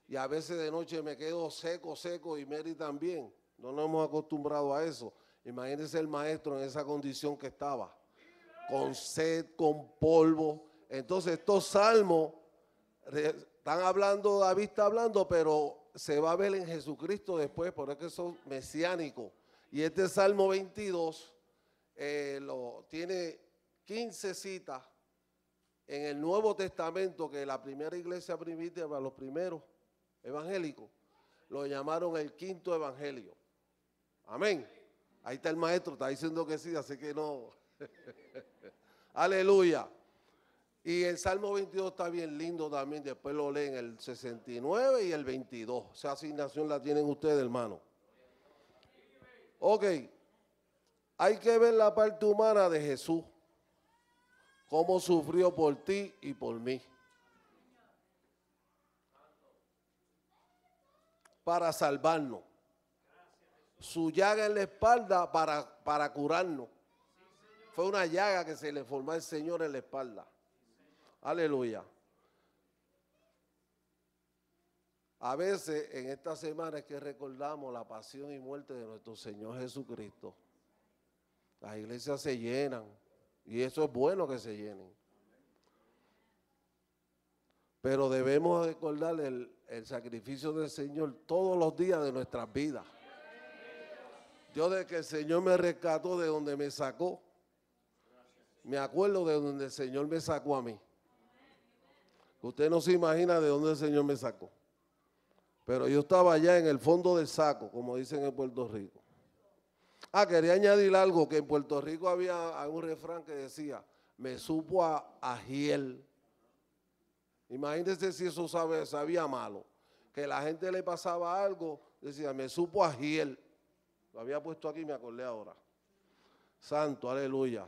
y a veces de noche me quedo seco y Mary también. No nos hemos acostumbrado a eso. Imagínense el maestro en esa condición que estaba, con sed, con polvo. Entonces estos salmos están hablando, David está hablando, pero se va a ver en Jesucristo después, por eso son mesiánicos. Y este Salmo 22 tiene 15 citas en el Nuevo Testamento, que la primera iglesia primitiva, los primeros evangélicos, lo llamaron el quinto evangelio. Amén. Ahí está el maestro, está diciendo que sí, así que no. Aleluya. Y el Salmo 22 está bien lindo también, después lo leen el 69 y el 22. Esa asignación la tienen ustedes, hermano. Ok, hay que ver la parte humana de Jesús, cómo sufrió por ti y por mí, para salvarnos. Su llaga en la espalda para curarnos. Fue una llaga que se le formó al Señor en la espalda. Aleluya. A veces en esta semana es que recordamos la pasión y muerte de nuestro Señor Jesucristo. Las iglesias se llenan y eso es bueno que se llenen. Pero debemos recordar el sacrificio del Señor todos los días de nuestras vidas. Yo de que el Señor me rescató de donde me sacó, me acuerdo de donde el Señor me sacó a mí. Usted no se imagina de dónde el Señor me sacó. Pero yo estaba allá en el fondo del saco, como dicen en Puerto Rico. Quería añadir algo, que en Puerto Rico había un refrán que decía, me supo a hiel. Imagínense si eso sabía malo. Que la gente le pasaba algo, decía, me supo a hiel. Lo había puesto aquí, me acordé ahora. Santo, aleluya.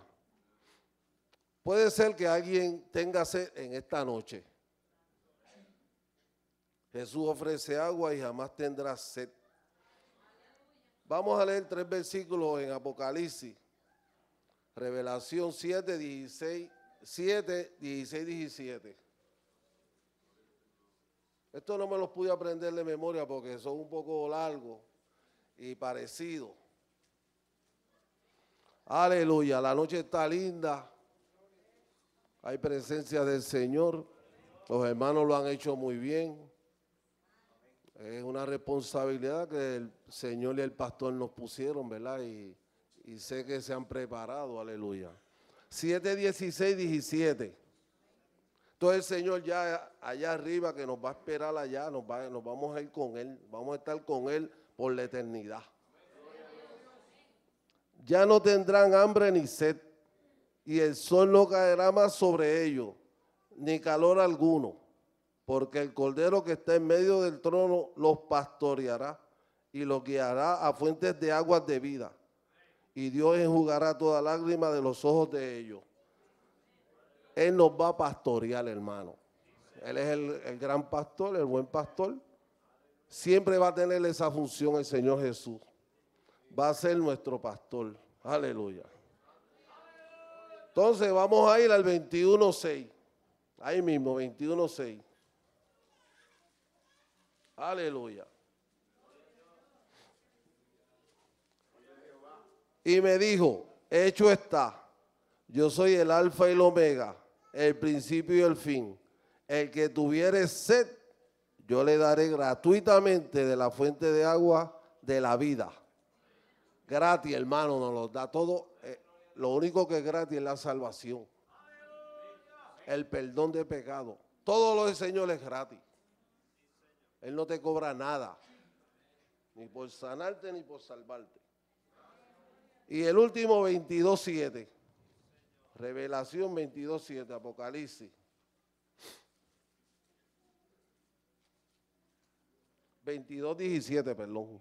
Puede ser que alguien tenga sed en esta noche. Jesús ofrece agua y jamás tendrás sed. Vamos a leer 3 versículos en Apocalipsis. Revelación 7, 16, 17. Esto no me los pude aprender de memoria porque son un poco largos y parecidos. Aleluya, la noche está linda. Hay presencia del Señor. Los hermanos lo han hecho muy bien. Es una responsabilidad que el Señor y el pastor nos pusieron, ¿verdad? Y sé que se han preparado, aleluya. 7, 16, 17. Entonces el Señor ya allá arriba que nos va a esperar allá, nos vamos a ir con Él, vamos a estar con Él por la eternidad. Ya no tendrán hambre ni sed, y el sol no caerá más sobre ellos, ni calor alguno, porque el Cordero que está en medio del trono los pastoreará y los guiará a fuentes de aguas de vida. Y Dios enjugará toda lágrima de los ojos de ellos. Él nos va a pastorear, hermano. Él es el gran pastor, el buen pastor. Siempre va a tener esa función el Señor Jesús. Va a ser nuestro pastor. Aleluya. Entonces vamos a ir al 21:6. Ahí mismo, 21:6. Aleluya. Y me dijo, hecho está, yo soy el alfa y el omega, el principio y el fin. El que tuviere sed, yo le daré gratuitamente de la fuente de agua de la vida. Gratis, hermano, nos lo da todo. Lo único que es gratis es la salvación. El perdón de pecado. Todo lo del Señor es gratis. Él no te cobra nada. Ni por sanarte ni por salvarte. Y el último 22:7. Revelación 22:7. Apocalipsis. 22:17, perdón.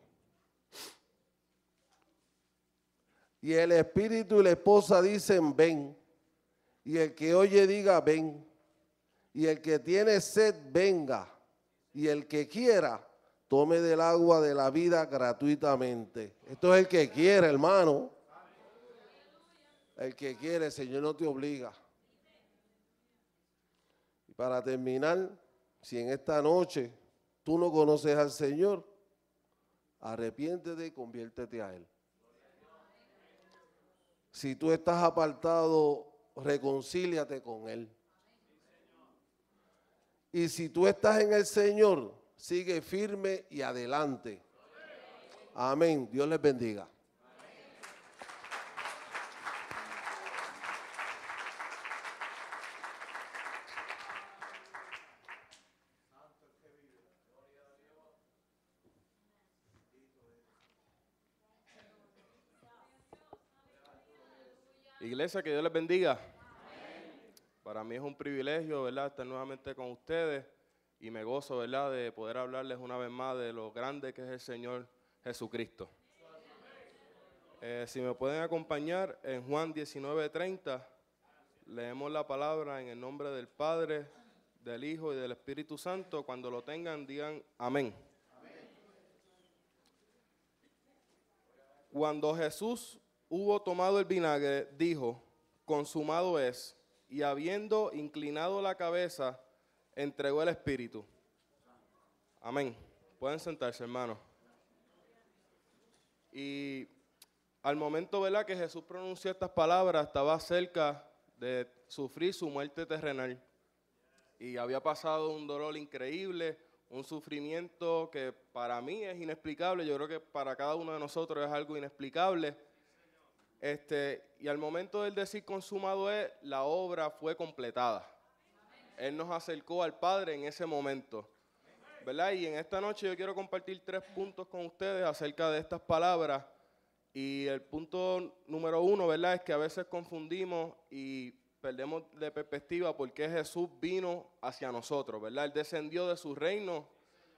Y el espíritu y la esposa dicen, ven. Y el que oye diga, ven. Y el que tiene sed, venga. Y el que quiera, tome del agua de la vida gratuitamente. Esto es el que quiere, hermano. El que quiere, el Señor no te obliga. Y para terminar, si en esta noche tú no conoces al Señor, arrepiéntete y conviértete a Él. Si tú estás apartado, reconcíliate con Él. Y si tú estás en el Señor, sigue firme y adelante. Amén. Dios les bendiga. Iglesia, que Dios les bendiga. Para mí es un privilegio, ¿verdad?, estar nuevamente con ustedes y me gozo, ¿verdad?, de poder hablarles una vez más de lo grande que es el Señor Jesucristo. Si me pueden acompañar en Juan 19:30, leemos la palabra en el nombre del Padre, del Hijo y del Espíritu Santo. Cuando lo tengan, digan amén. Cuando Jesús hubo tomado el vinagre, dijo, consumado es, y habiendo inclinado la cabeza, entregó el Espíritu. Amén. Pueden sentarse, hermanos. Y al momento, ¿verdad?, que Jesús pronunció estas palabras, estaba cerca de sufrir su muerte terrenal. Y había pasado un dolor increíble, un sufrimiento que para mí es inexplicable. Yo creo que para cada uno de nosotros es algo inexplicable. Y al momento del decir consumado es, la obra fue completada. Él nos acercó al Padre en ese momento, ¿verdad? Y en esta noche yo quiero compartir 3 puntos con ustedes acerca de estas palabras. Y el punto número 1, ¿verdad?, es que a veces confundimos y perdemos de perspectiva por qué Jesús vino hacia nosotros, ¿verdad? Él descendió de su reino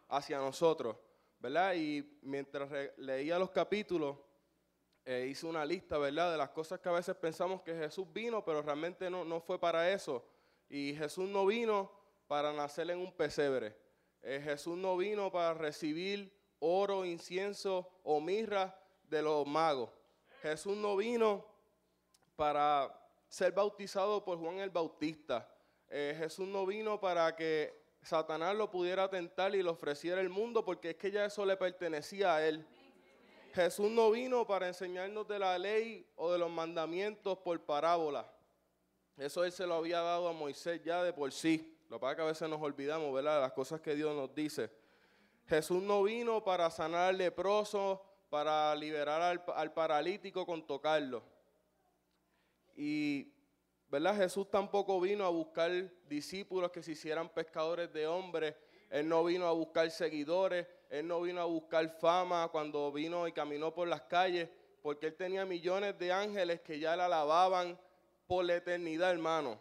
hacia nosotros, ¿verdad? Y mientras leía los capítulos, hice una lista, ¿verdad?, de las cosas que a veces pensamos que Jesús vino, pero realmente no fue para eso. Y Jesús no vino para nacer en un pesebre. Jesús no vino para recibir oro, incienso o mirra de los magos. Jesús no vino para ser bautizado por Juan el Bautista. Jesús no vino para que Satanás lo pudiera tentar y le ofreciera el mundo, porque es que ya eso le pertenecía a él. Jesús no vino para enseñarnos de la ley o de los mandamientos por parábola. Eso él se lo había dado a Moisés ya de por sí. Lo que pasa es que a veces nos olvidamos, ¿verdad?, de las cosas que Dios nos dice. Jesús no vino para sanar al leproso, para liberar al paralítico con tocarlo. Y, ¿verdad? Jesús tampoco vino a buscar discípulos que se hicieran pescadores de hombres. Él no vino a buscar seguidores. Él no vino a buscar fama cuando vino y caminó por las calles, porque Él tenía millones de ángeles que ya le alababan por la eternidad, hermano.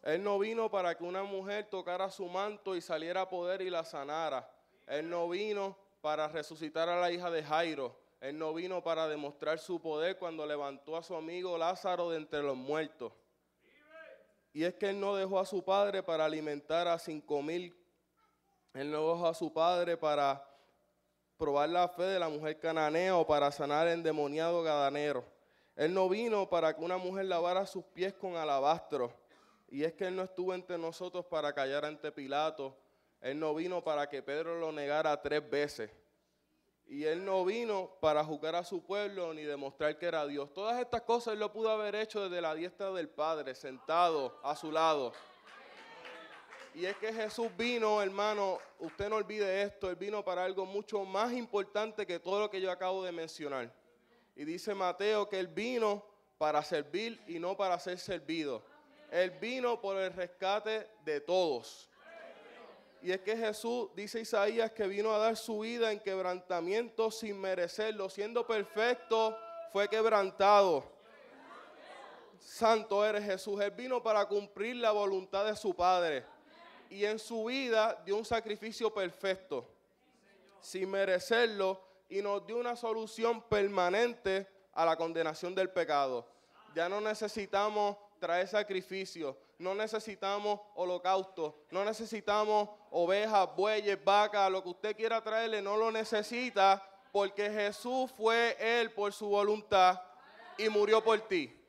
Él no vino para que una mujer tocara su manto y saliera a poder y la sanara. Él no vino para resucitar a la hija de Jairo. Él no vino para demostrar su poder cuando levantó a su amigo Lázaro de entre los muertos. Y es que Él no dejó a su padre para alimentar a 5,000. Él no dejó a su padre para probar la fe de la mujer cananea o para sanar al endemoniado gadanero. Él no vino para que una mujer lavara sus pies con alabastro. Y es que Él no estuvo entre nosotros para callar ante Pilato. Él no vino para que Pedro lo negara 3 veces. Y Él no vino para juzgar a su pueblo ni demostrar que era Dios. Todas estas cosas Él lo pudo haber hecho desde la diestra del Padre, sentado a su lado. Y es que Jesús vino, hermano, usted no olvide esto, Él vino para algo mucho más importante que todo lo que yo acabo de mencionar. Y dice Mateo que Él vino para servir y no para ser servido. Él vino por el rescate de todos. Y es que Jesús, dice Isaías, que vino a dar su vida en quebrantamiento sin merecerlo. Siendo perfecto, fue quebrantado. Santo eres Jesús. Él vino para cumplir la voluntad de su Padre. Y en su vida dio un sacrificio perfecto, sin merecerlo, y nos dio una solución permanente a la condenación del pecado. Ya no necesitamos traer sacrificios, no necesitamos holocaustos, no necesitamos ovejas, bueyes, vacas, lo que usted quiera traerle, no lo necesita, porque Jesús fue Él por su voluntad y murió por ti.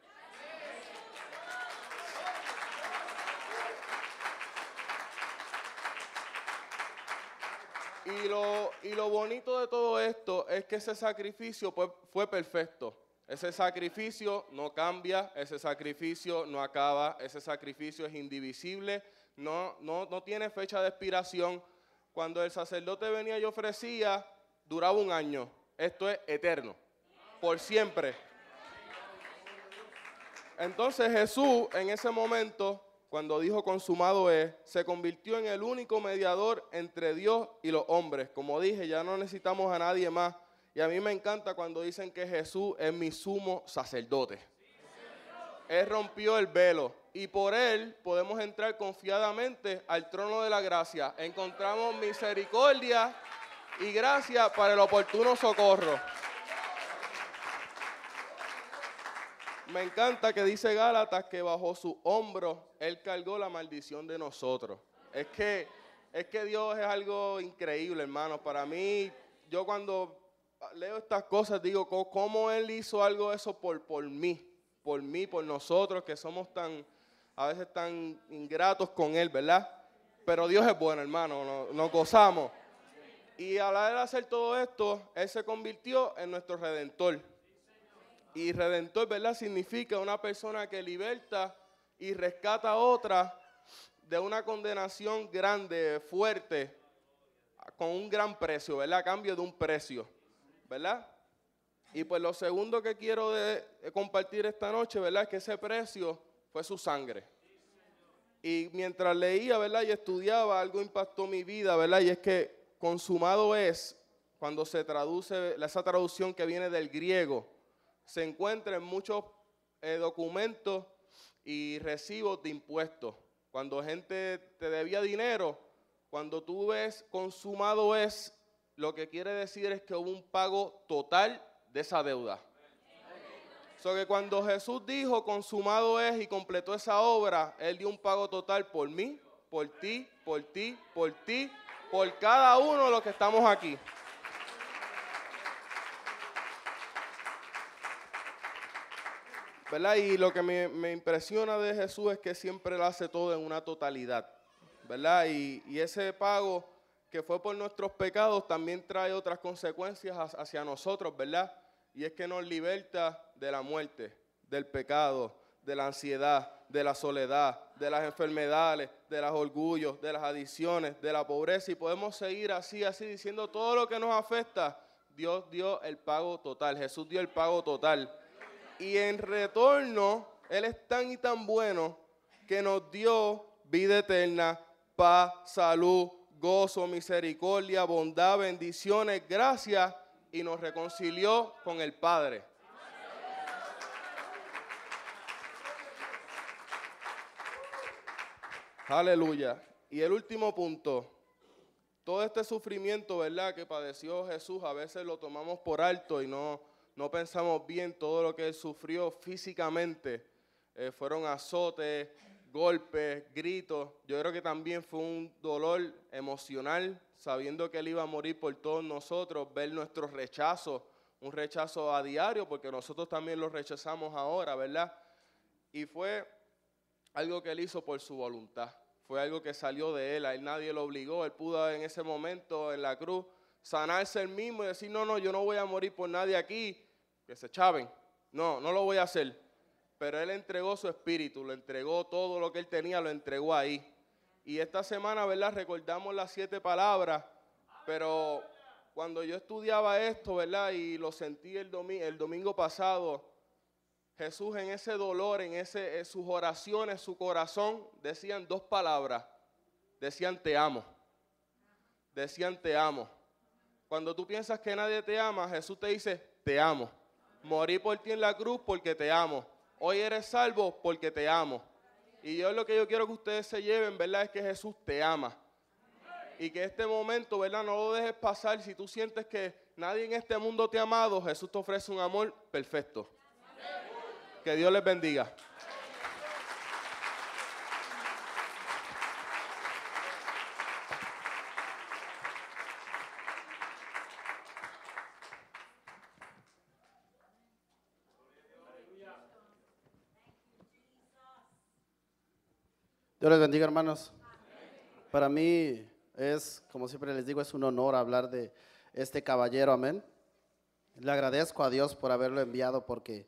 Y lo bonito de todo esto es que ese sacrificio fue perfecto. Ese sacrificio no cambia, ese sacrificio no acaba, ese sacrificio es indivisible, no tiene fecha de expiración. Cuando el sacerdote venía y ofrecía, duraba 1 año. Esto es eterno, por siempre. Entonces Jesús en ese momento, cuando dijo consumado es, se convirtió en el único mediador entre Dios y los hombres. Como dije, ya no necesitamos a nadie más. Y a mí me encanta cuando dicen que Jesús es mi sumo sacerdote. Él rompió el velo y por Él podemos entrar confiadamente al trono de la gracia. Encontramos misericordia y gracia para el oportuno socorro. Me encanta que dice Gálatas que bajo su hombro Él cargó la maldición de nosotros. Es que Dios es algo increíble, hermano. Para mí, yo cuando leo estas cosas digo, ¿cómo Él hizo algo de eso por mí, por nosotros que somos a veces tan ingratos con Él, ¿verdad? Pero Dios es bueno, hermano, nos gozamos. Y al hacer todo esto, Él se convirtió en nuestro Redentor. Y Redentor, ¿verdad? Significa una persona que liberta y rescata a otra de una condenación grande, fuerte, con un gran precio, ¿verdad? A cambio de un precio, ¿verdad? Y pues lo segundo que quiero compartir esta noche, ¿verdad? Es que ese precio fue su sangre. Y mientras leía, ¿verdad? Y estudiaba, algo impactó mi vida, ¿verdad? Y es que consumado es, cuando se traduce, esa traducción que viene del griego, se encuentra en muchos documentos y recibos de impuestos. Cuando gente te debía dinero, cuando tú ves consumado es, lo que quiere decir es que hubo un pago total de esa deuda. So que cuando Jesús dijo consumado es y completó esa obra, Él dio un pago total por mí, por ti, por ti, por ti, por cada uno de los que estamos aquí. ¿Verdad? Y lo que me impresiona de Jesús es que siempre lo hace todo en una totalidad, ¿verdad? Y ese pago que fue por nuestros pecados también trae otras consecuencias hacia nosotros, ¿verdad? Y es que nos liberta de la muerte, del pecado, de la ansiedad, de la soledad, de las enfermedades, de los orgullos, de las adicciones, de la pobreza, y podemos seguir así diciendo todo lo que nos afecta. Dios dio el pago total, Jesús dio el pago total. Y en retorno, Él es tan y tan bueno que nos dio vida eterna, paz, salud, gozo, misericordia, bondad, bendiciones, gracias, y nos reconcilió con el Padre. Aleluya. Y el último punto, todo este sufrimiento, ¿verdad?, que padeció Jesús, a veces lo tomamos por alto y no pensamos bien todo lo que Él sufrió físicamente. Fueron azotes, golpes, gritos. Yo creo que también fue un dolor emocional, sabiendo que Él iba a morir por todos nosotros, ver nuestro rechazo, un rechazo a diario, porque nosotros también lo rechazamos ahora, ¿verdad? Y fue algo que Él hizo por su voluntad. Fue algo que salió de Él. A Él nadie lo obligó. Él pudo en ese momento en la cruz sanarse Él mismo y decir, no, yo no voy a morir por nadie aquí, que se chaven. No lo voy a hacer. Pero Él entregó su espíritu, lo entregó todo lo que Él tenía, lo entregó ahí. Y esta semana, ¿verdad?, recordamos las 7 palabras, pero cuando yo estudiaba esto, ¿verdad?, y lo sentí el domingo pasado, Jesús en ese dolor, en sus oraciones, su corazón, decían 2 palabras. Decían te amo. Decían te amo. Cuando tú piensas que nadie te ama, Jesús te dice te amo. Morí por ti en la cruz porque te amo. Hoy eres salvo porque te amo. Y lo que yo quiero que ustedes se lleven, ¿verdad?, es que Jesús te ama. Y que este momento, ¿verdad?, no lo dejes pasar. Si tú sientes que nadie en este mundo te ha amado, Jesús te ofrece un amor perfecto. Que Dios les bendiga. Dios les bendiga, hermanos. Para mí es, como siempre les digo, es un honor hablar de este caballero, amén. Le agradezco a Dios por haberlo enviado, porque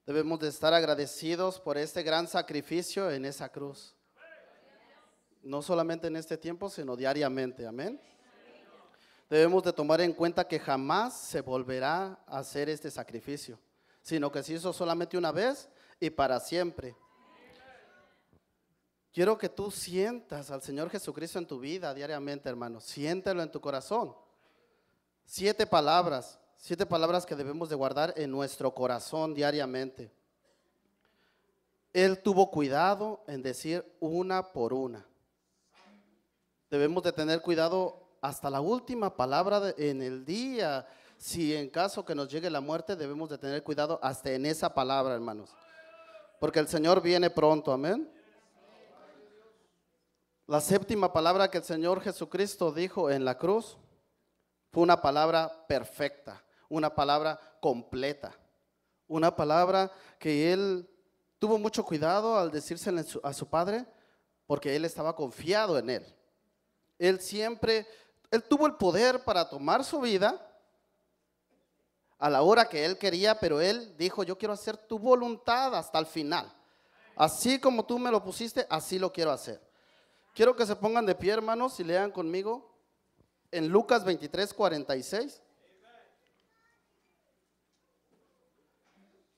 debemos de estar agradecidos por este gran sacrificio en esa cruz. No solamente en este tiempo, sino diariamente, amén. Debemos de tomar en cuenta que jamás se volverá a hacer este sacrificio, sino que se hizo solamente una vez y para siempre. Quiero que tú sientas al Señor Jesucristo en tu vida diariamente, hermano. Siéntelo en tu corazón. 7 palabras que debemos de guardar en nuestro corazón diariamente. Él tuvo cuidado en decir una por una. Debemos de tener cuidado hasta la última palabra en el día. Si en caso que nos llegue la muerte, debemos de tener cuidado hasta en esa palabra, hermanos. Porque el Señor viene pronto, amén. La 7ª palabra que el Señor Jesucristo dijo en la cruz fue una palabra perfecta, una palabra completa, una palabra que Él tuvo mucho cuidado al decírsela a su Padre, porque Él estaba confiado en Él. Él tuvo el poder para tomar su vida a la hora que Él quería, pero Él dijo, yo quiero hacer tu voluntad hasta el final. Así como tú me lo pusiste, así lo quiero hacer. Quiero que se pongan de pie, hermanos, y lean conmigo en Lucas 23:46.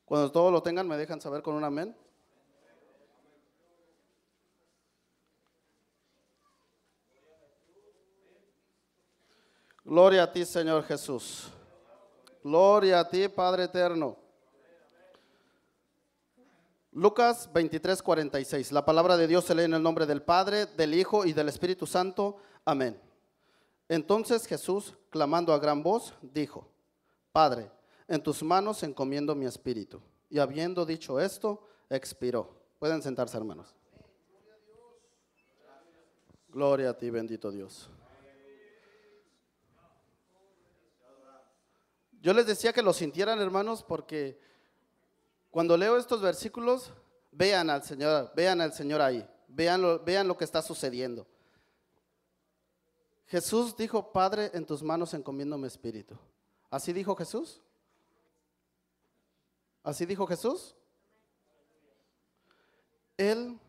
Cuando todos lo tengan, me dejan saber con un amén. Gloria a ti, Señor Jesús. Gloria a ti, Padre eterno. Lucas 23:46. La palabra de Dios se lee en el nombre del Padre, del Hijo y del Espíritu Santo. Amén. Entonces Jesús, clamando a gran voz, dijo, Padre, en tus manos encomiendo mi espíritu. Y habiendo dicho esto, expiró. Pueden sentarse, hermanos. Gloria a ti, bendito Dios. Yo les decía que lo sintieran, hermanos, porque cuando leo estos versículos, vean al Señor ahí, vean lo que está sucediendo. Jesús dijo, Padre, en tus manos encomiendo mi espíritu. ¿Así dijo Jesús? ¿Así dijo Jesús? él,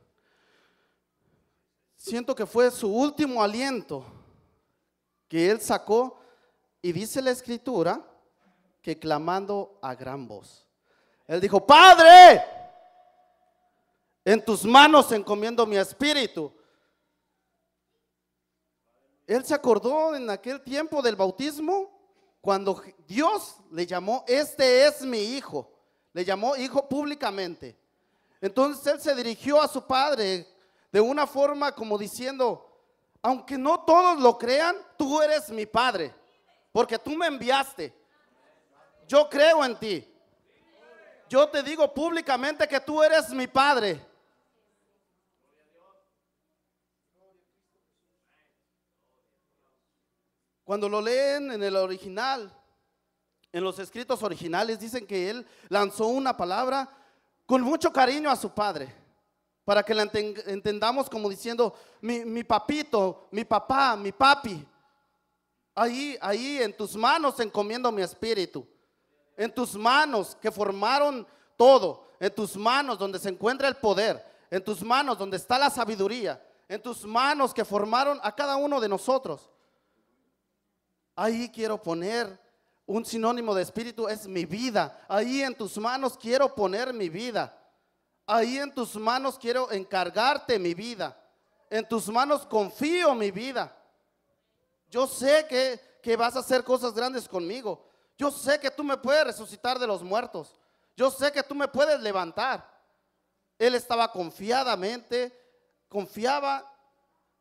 siento que fue su último aliento que él sacó, y dice la escritura que clamando a gran voz, él dijo: Padre, en tus manos encomiendo mi espíritu. Él se acordó en aquel tiempo del bautismo, cuando Dios le llamó: este es mi hijo. Le llamó hijo públicamente. Entonces él se dirigió a su padre de una forma como diciendo: aunque no todos lo crean, tú eres mi padre, porque tú me enviaste. Yo creo en ti. Yo te digo públicamente que tú eres mi padre. Cuando lo leen en el original, en los escritos originales, dicen que él lanzó una palabra con mucho cariño a su padre, para que la entendamos como diciendo: mi papito, mi papá, mi papi, ahí en tus manos encomiendo mi espíritu. En tus manos que formaron todo, en tus manos donde se encuentra el poder, en tus manos donde está la sabiduría, en tus manos que formaron a cada uno de nosotros. Ahí quiero poner un sinónimo de espíritu, es mi vida. Ahí en tus manos quiero poner mi vida. Ahí en tus manos quiero encargarte mi vida. En tus manos confío mi vida. Yo sé que vas a hacer cosas grandes conmigo. Yo sé que tú me puedes resucitar de los muertos. Yo sé que tú me puedes levantar. Él estaba confiaba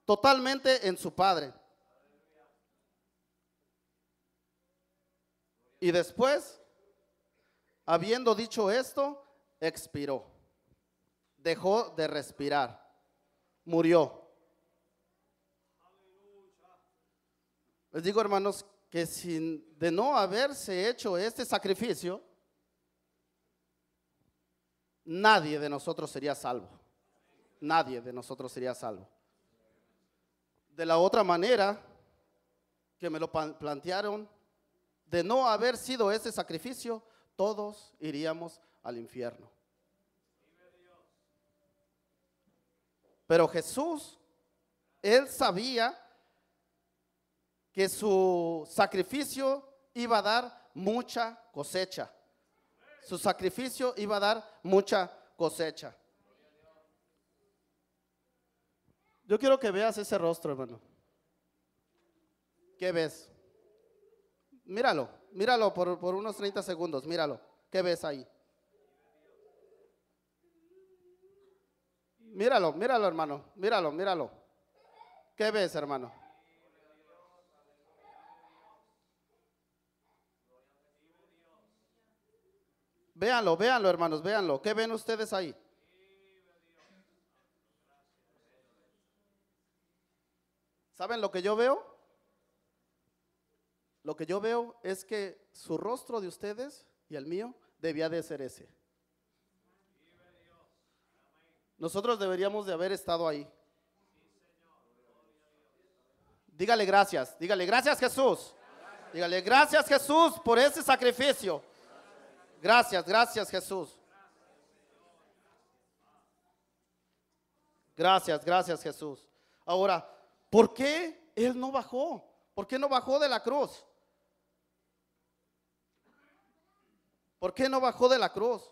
totalmente en su padre. Y después, habiendo dicho esto, expiró. Dejó de respirar. Murió. Les digo, hermanos, que de no haberse hecho este sacrificio, nadie de nosotros sería salvo. Nadie de nosotros sería salvo. De la otra manera que me lo plantearon, de no haber sido ese sacrificio, todos iríamos al infierno. Pero Jesús, él sabía que su sacrificio iba a dar mucha cosecha. Su sacrificio iba a dar mucha cosecha. Yo quiero que veas ese rostro, hermano. ¿Qué ves? Míralo por unos 30 segundos, míralo. ¿Qué ves ahí? Míralo, hermano, míralo. ¿Qué ves, hermano? Véanlo, hermanos, véanlo. ¿Qué ven ustedes ahí? ¿Saben lo que yo veo? Lo que yo veo es que su rostro de ustedes y el mío debía de ser ese. Nosotros deberíamos de haber estado ahí. Dígale gracias Jesús. Dígale gracias Jesús por ese sacrificio. Gracias Jesús. Gracias Jesús. Ahora, ¿por qué él no bajó? ¿Por qué no bajó de la cruz? ¿Por qué no bajó de la cruz?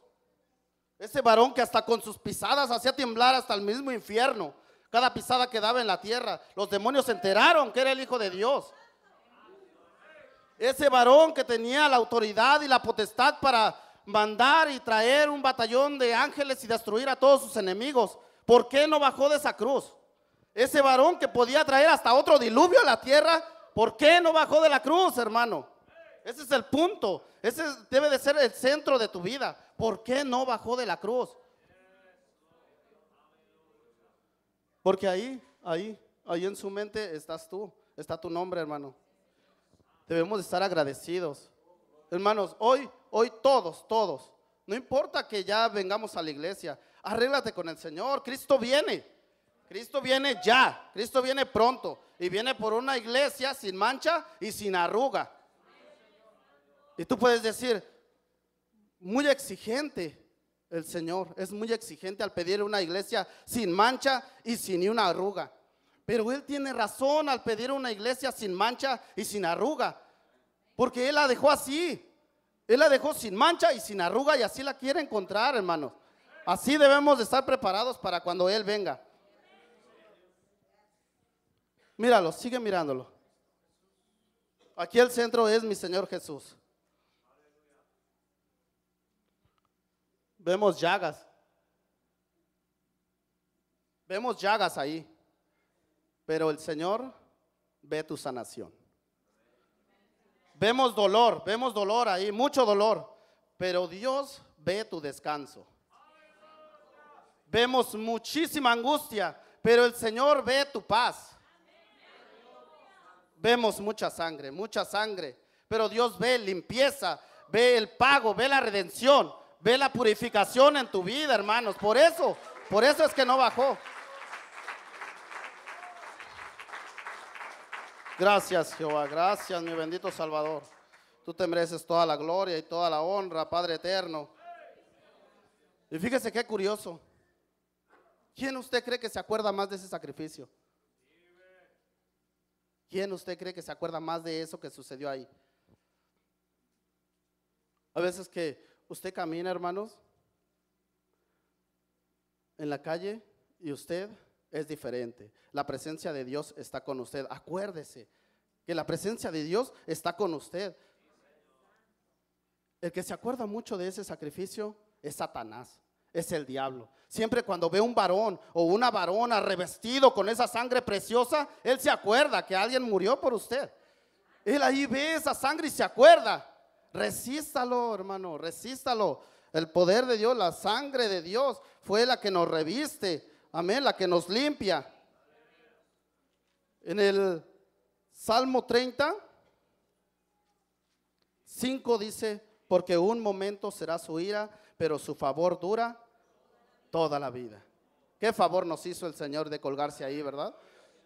Ese varón que hasta con sus pisadas hacía temblar hasta el mismo infierno. Cada pisada que daba en la tierra, los demonios se enteraron que era el Hijo de Dios. Ese varón que tenía la autoridad y la potestad para mandar y traer un batallón de ángeles y destruir a todos sus enemigos. ¿Por qué no bajó de esa cruz? Ese varón que podía traer hasta otro diluvio a la tierra, ¿por qué no bajó de la cruz, hermano? Ese es el punto. Ese debe de ser el centro de tu vida. ¿Por qué no bajó de la cruz? Porque ahí en su mente estás tú, está tu nombre, hermano. Debemos de estar agradecidos. Hermanos, hoy todos, no importa que ya vengamos a la iglesia, arréglate con el Señor. Cristo viene ya, Cristo viene pronto y viene por una iglesia sin mancha y sin arruga. Y tú puedes decir, muy exigente, el Señor. Es muy exigente al pedir una iglesia sin mancha y sin ni una arruga. Pero Él tiene razón al pedir una iglesia sin mancha y sin arruga. Porque Él la dejó así. Él la dejó sin mancha y sin arruga y así la quiere encontrar, hermanos. Así debemos de estar preparados para cuando Él venga. Míralo, sigue mirándolo. Aquí el centro es mi Señor Jesús. Vemos llagas. Vemos llagas ahí. Pero el Señor ve tu sanación. Vemos dolor ahí, mucho dolor. Pero Dios ve tu descanso. Vemos muchísima angustia, pero el Señor ve tu paz. Vemos mucha sangre, pero Dios ve limpieza, ve el pago, ve la redención, ve la purificación en tu vida, hermanos. Por eso es que no bajó. Gracias, Jehová, gracias, mi bendito Salvador. Tú te mereces toda la gloria y toda la honra, Padre eterno. Y fíjese qué curioso. ¿Quién usted cree que se acuerda más de ese sacrificio? ¿Quién usted cree que se acuerda más de eso que sucedió ahí? A veces que usted camina, hermanos, en la calle y usted es diferente. La presencia de Dios está con usted. Acuérdese que la presencia de Dios está con usted. El que se acuerda mucho de ese sacrificio es Satanás, es el diablo. Siempre cuando ve un varón o una varona revestido con esa sangre preciosa, él se acuerda que alguien murió por usted. Él ahí ve esa sangre y se acuerda. Resístalo, hermano, resístalo. El poder de Dios, la sangre de Dios fue la que nos reviste. Amén, la que nos limpia. En el Salmo 30, 5 dice, porque un momento será su ira, pero su favor dura toda la vida. Qué favor nos hizo el Señor de colgarse ahí, ¿verdad?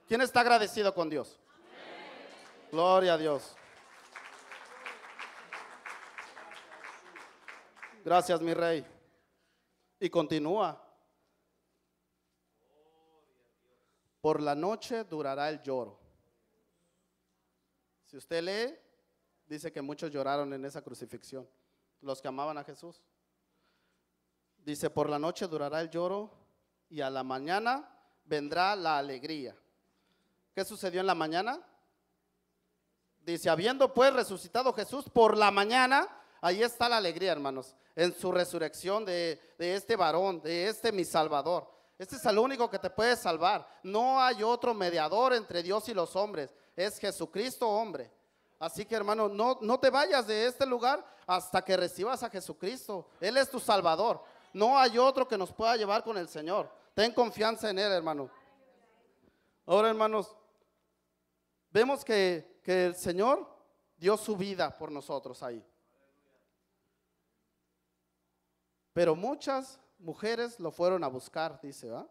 ¿Quién está agradecido con Dios? Amén. Gloria a Dios. Gracias, mi rey. Y continúa. Por la noche durará el lloro. Si usted lee, dice que muchos lloraron en esa crucifixión, los que amaban a Jesús. Dice, por la noche durará el lloro y a la mañana vendrá la alegría. ¿Qué sucedió en la mañana? Dice, habiendo pues resucitado Jesús por la mañana, ahí está la alegría, hermanos, en su resurrección de este varón, de este mi Salvador. Este es el único que te puede salvar. No hay otro mediador entre Dios y los hombres. Es Jesucristo, hombre. Así que, hermano, no te vayas de este lugar hasta que recibas a Jesucristo. Él es tu Salvador. No hay otro que nos pueda llevar con el Señor. Ten confianza en Él, hermano. Ahora, hermanos, vemos que el Señor dio su vida por nosotros ahí. Pero muchas mujeres lo fueron a buscar, dice, ¿va?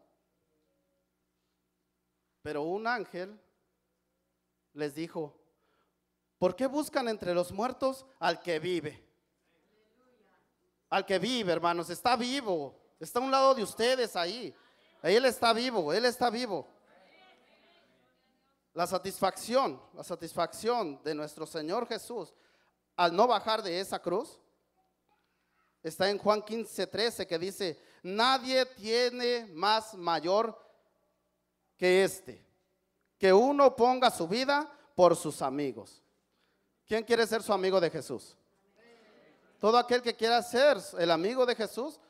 Pero un ángel les dijo, ¿por qué buscan entre los muertos al que vive? Al que vive, hermanos, está vivo. Está a un lado de ustedes ahí. Él está vivo, Él está vivo. La satisfacción de nuestro Señor Jesús al no bajar de esa cruz está en Juan 15:13, que dice, nadie tiene más mayor que este, que uno ponga su vida por sus amigos. ¿Quién quiere ser su amigo de Jesús? Todo aquel que quiera ser el amigo de Jesús,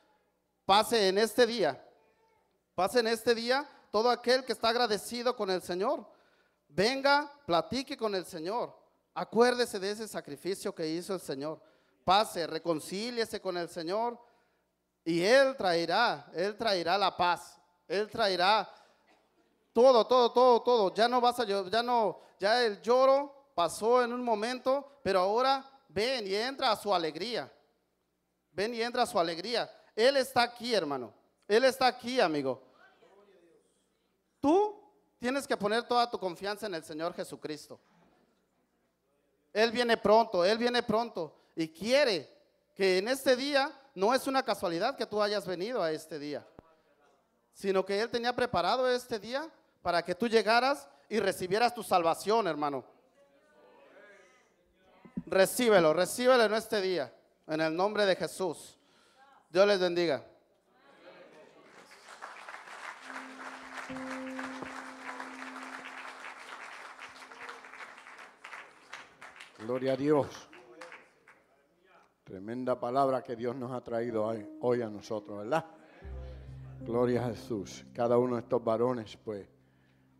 pase en este día, todo aquel que está agradecido con el Señor, venga, platique con el Señor, acuérdese de ese sacrificio que hizo el Señor, pase, reconcíliese con el Señor y Él traerá la paz, Él traerá todo. Ya no vas a llorar, ya el lloro pasó en un momento, pero ahora ven y entra a su alegría. Ven y entra a su alegría. Él está aquí, hermano. Él está aquí, amigo. Tú tienes que poner toda tu confianza en el Señor Jesucristo. Él viene pronto y quiere que en este día no es una casualidad que tú hayas venido a este día, sino que Él tenía preparado este día para que tú llegaras y recibieras tu salvación, hermano. Recíbelo, recíbelo en este día, en el nombre de Jesús. Dios les bendiga. Gloria a Dios. Tremenda palabra que Dios nos ha traído hoy a nosotros, ¿verdad? Gloria a Jesús. Cada uno de estos varones, pues,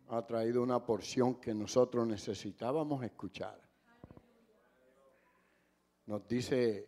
ha traído una porción que nosotros necesitábamos escuchar. Nos dice